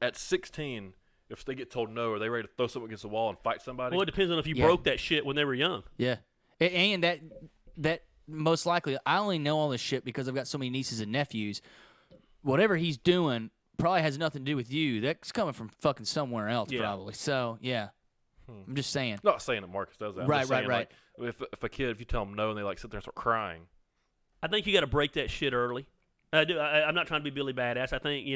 at 16, if they get told no, are they ready to throw something against the wall and fight somebody? Well, it depends on if you broke that shit when they were young. Yeah, and that most likely, I only know all this shit because I've got so many nieces and nephews. Whatever he's doing probably has nothing to do with you. That's coming from fucking somewhere else, probably. So yeah, I'm just saying. Not saying that Marcus does that. I'm just saying, Right. Like, if a kid, if you tell them no and they like sit there and start crying, I think you got to break that shit early. I'm not trying to be Billy Badass. I think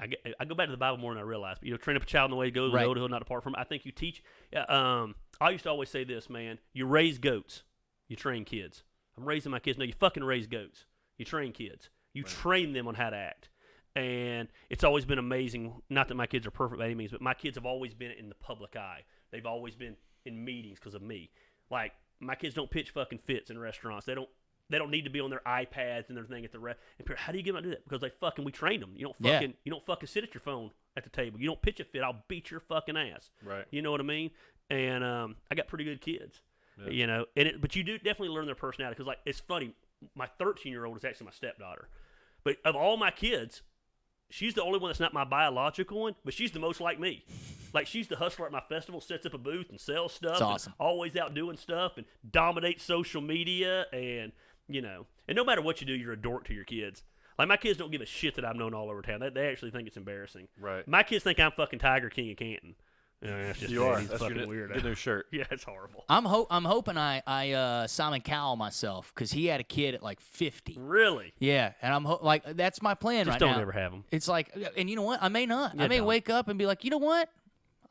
I go back to the Bible more than I realize. But, train up a child in the way he goes, and he'll not depart from it. I think you teach. I used to always say this, man. You raise goats, you train kids. I'm raising my kids. No, you fucking raise goats. You train kids. You train them on how to act. And it's always been amazing. Not that my kids are perfect by any means, but my kids have always been in the public eye. They've always been in meetings because of me. Like, my kids don't pitch fucking fits in restaurants. They don't need to be on their iPads and their thing at the and how do you get them to do that? Because we trained them. You don't fucking sit at your phone at the table. You don't pitch a fit. I'll beat your fucking ass. Right. You know what I mean? And I got pretty good kids. Yeah. But you do definitely learn their personality because it's funny. My 13-year-old is actually my stepdaughter, but of all my kids, she's the only one that's not my biological one, but she's the most like me. Like, she's the hustler at my festival, sets up a booth and sells stuff. That's awesome. Always out doing stuff and dominates social media. And, and no matter what you do, you're a dork to your kids. Like, my kids don't give a shit that I'm known all over town. They actually think it's embarrassing. Right. My kids think I'm fucking Tiger King of Canton. That's just you are. He's That's fucking your weird. new shirt. Yeah, it's horrible. I'm hoping I Simon Cowell myself because he had a kid at like 50. Really? Yeah, and I'm that's my plan Just right now. don't ever have them. It's like, and you know what? I may not. Yeah, I may don't. wake up and be like, you know what?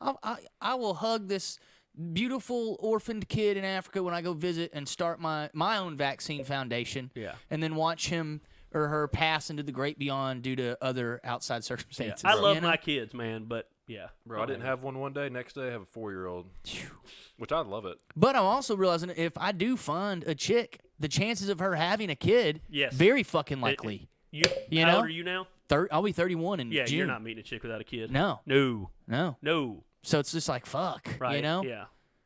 I will hug this beautiful orphaned kid in Africa when I go visit and start my own vaccine foundation. Yeah. And then watch him or her pass into the great beyond due to other outside circumstances. I love you know? my kids, man, but yeah. Bro, I didn't have one day. Next day, I have a 4-year-old, which I love it. But I'm also realizing if I do find a chick, the chances of her having a kid, Yes. very fucking likely. You You how know? old are you now? I'll be 31 in Yeah, June. you're not meeting a chick without a kid. No. No. So it's just like, fuck, Right. you know? Yeah.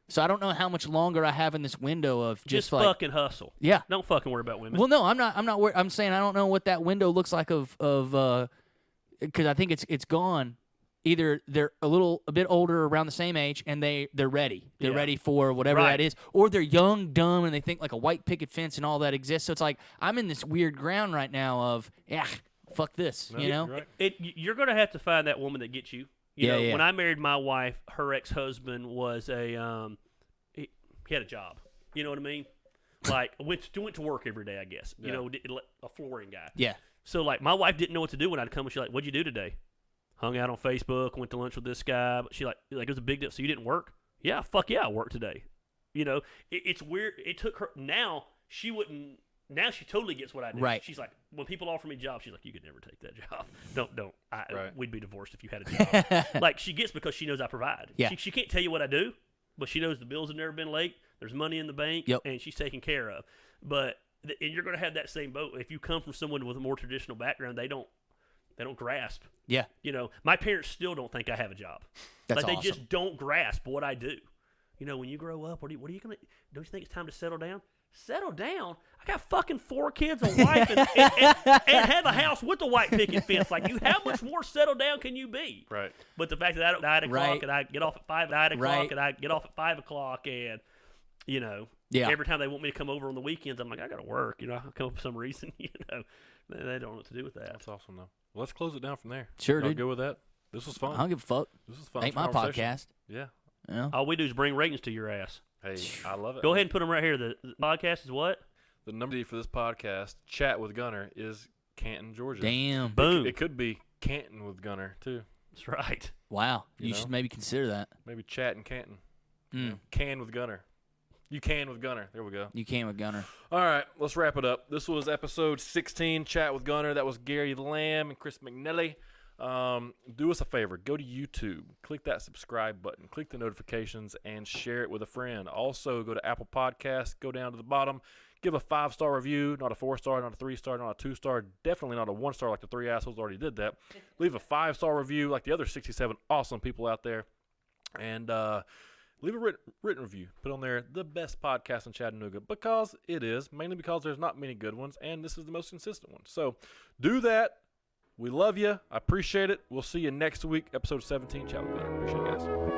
So I don't know how much longer I have in this window of Just like, fucking hustle. yeah. Don't fucking worry about women. Well, no, I'm not worried. I'm saying I don't know what that window looks like of because I think it's gone. Either they're a bit older, around the same age, and they're ready. They're Yeah. ready for whatever Right. that is, or they're young, dumb, and they think like a white picket fence and all that exists. So it's like I'm in this weird ground right now of fuck this, you know? Right. You're going to have to find that woman that gets you. You know, Yeah. when I married my wife, her ex-husband was he had a job. You know what I mean? Like went to work every day, I guess. Yeah. You know, a flooring guy. Yeah. So like my wife didn't know what to do when I'd come and she's like, "What'd you do today?" Hung out on Facebook, went to lunch with this guy. But she like it was a big deal. So you didn't work? Yeah, fuck yeah, I worked today. You know, it's weird. It took her. Now she wouldn't. Now she totally gets what I do. Right. She's like, when people offer me jobs, she's like, you could never take that job. Don't. Right. We'd be divorced if you had a job. Like she gets because she knows I provide. Yeah. She can't tell you what I do, but she knows the bills have never been late. There's money in the bank, Yep. and she's taken care of. But and you're going to have that same boat if you come from someone with a more traditional background. They don't grasp. Yeah. You know, my parents still don't think I have a job. That's like they awesome. just don't grasp what I do. You know, when you grow up, what are you gonna? Don't you think it's time to settle down? Settle down? I got fucking 4 kids, a wife, and have a house with a white picket fence. Like, how much more settled down can you be? Right. But the fact that I don't 9 o'clock Right. and I get off at 5 o'clock Right. and I get off at 5 o'clock and you know, Yeah. every time they want me to come over on the weekends, I'm like, I gotta work. You know, I'll come up with some reason. You know, they don't know what to do with that. That's awesome, though. Well, let's close it down from there. Sure, Y'all dude. good with that? This was fun. I don't give a fuck. This was fun. Ain't my conversation. podcast. Yeah. You know? All we do is bring ratings to your ass. Hey, I love it. Go ahead and put them right here. The podcast is what? the number for this podcast, Chat with Gunner, is Canton, Georgia. Damn. Boom. It could be Canton with Gunner, too. That's right. Wow. You know? should maybe consider that. Maybe Chat and Canton. Mm. Can with Gunner. You can with Gunner. There we go. You can with Gunner. All right, let's wrap it up. This was episode 16, Chat with Gunner. That was Gary Lamb and Chris McNelly. Do us a favor. Go to YouTube. Click that subscribe button. Click the notifications and share it with a friend. Also, go to Apple Podcasts. Go down to the bottom. Give a 5-star review. Not a 4-star, not a 3-star, not a 2-star. Definitely not a 1-star like the 3 assholes already did that. Leave a 5-star review like the other 67 awesome people out there. And leave a written review. Put on there the best podcast in Chattanooga, because it is, mainly because there's not many good ones, and this is the most consistent one. So do that. We love you. I appreciate it. We'll see you next week, episode 17, Chat with Gunner. Appreciate it, guys.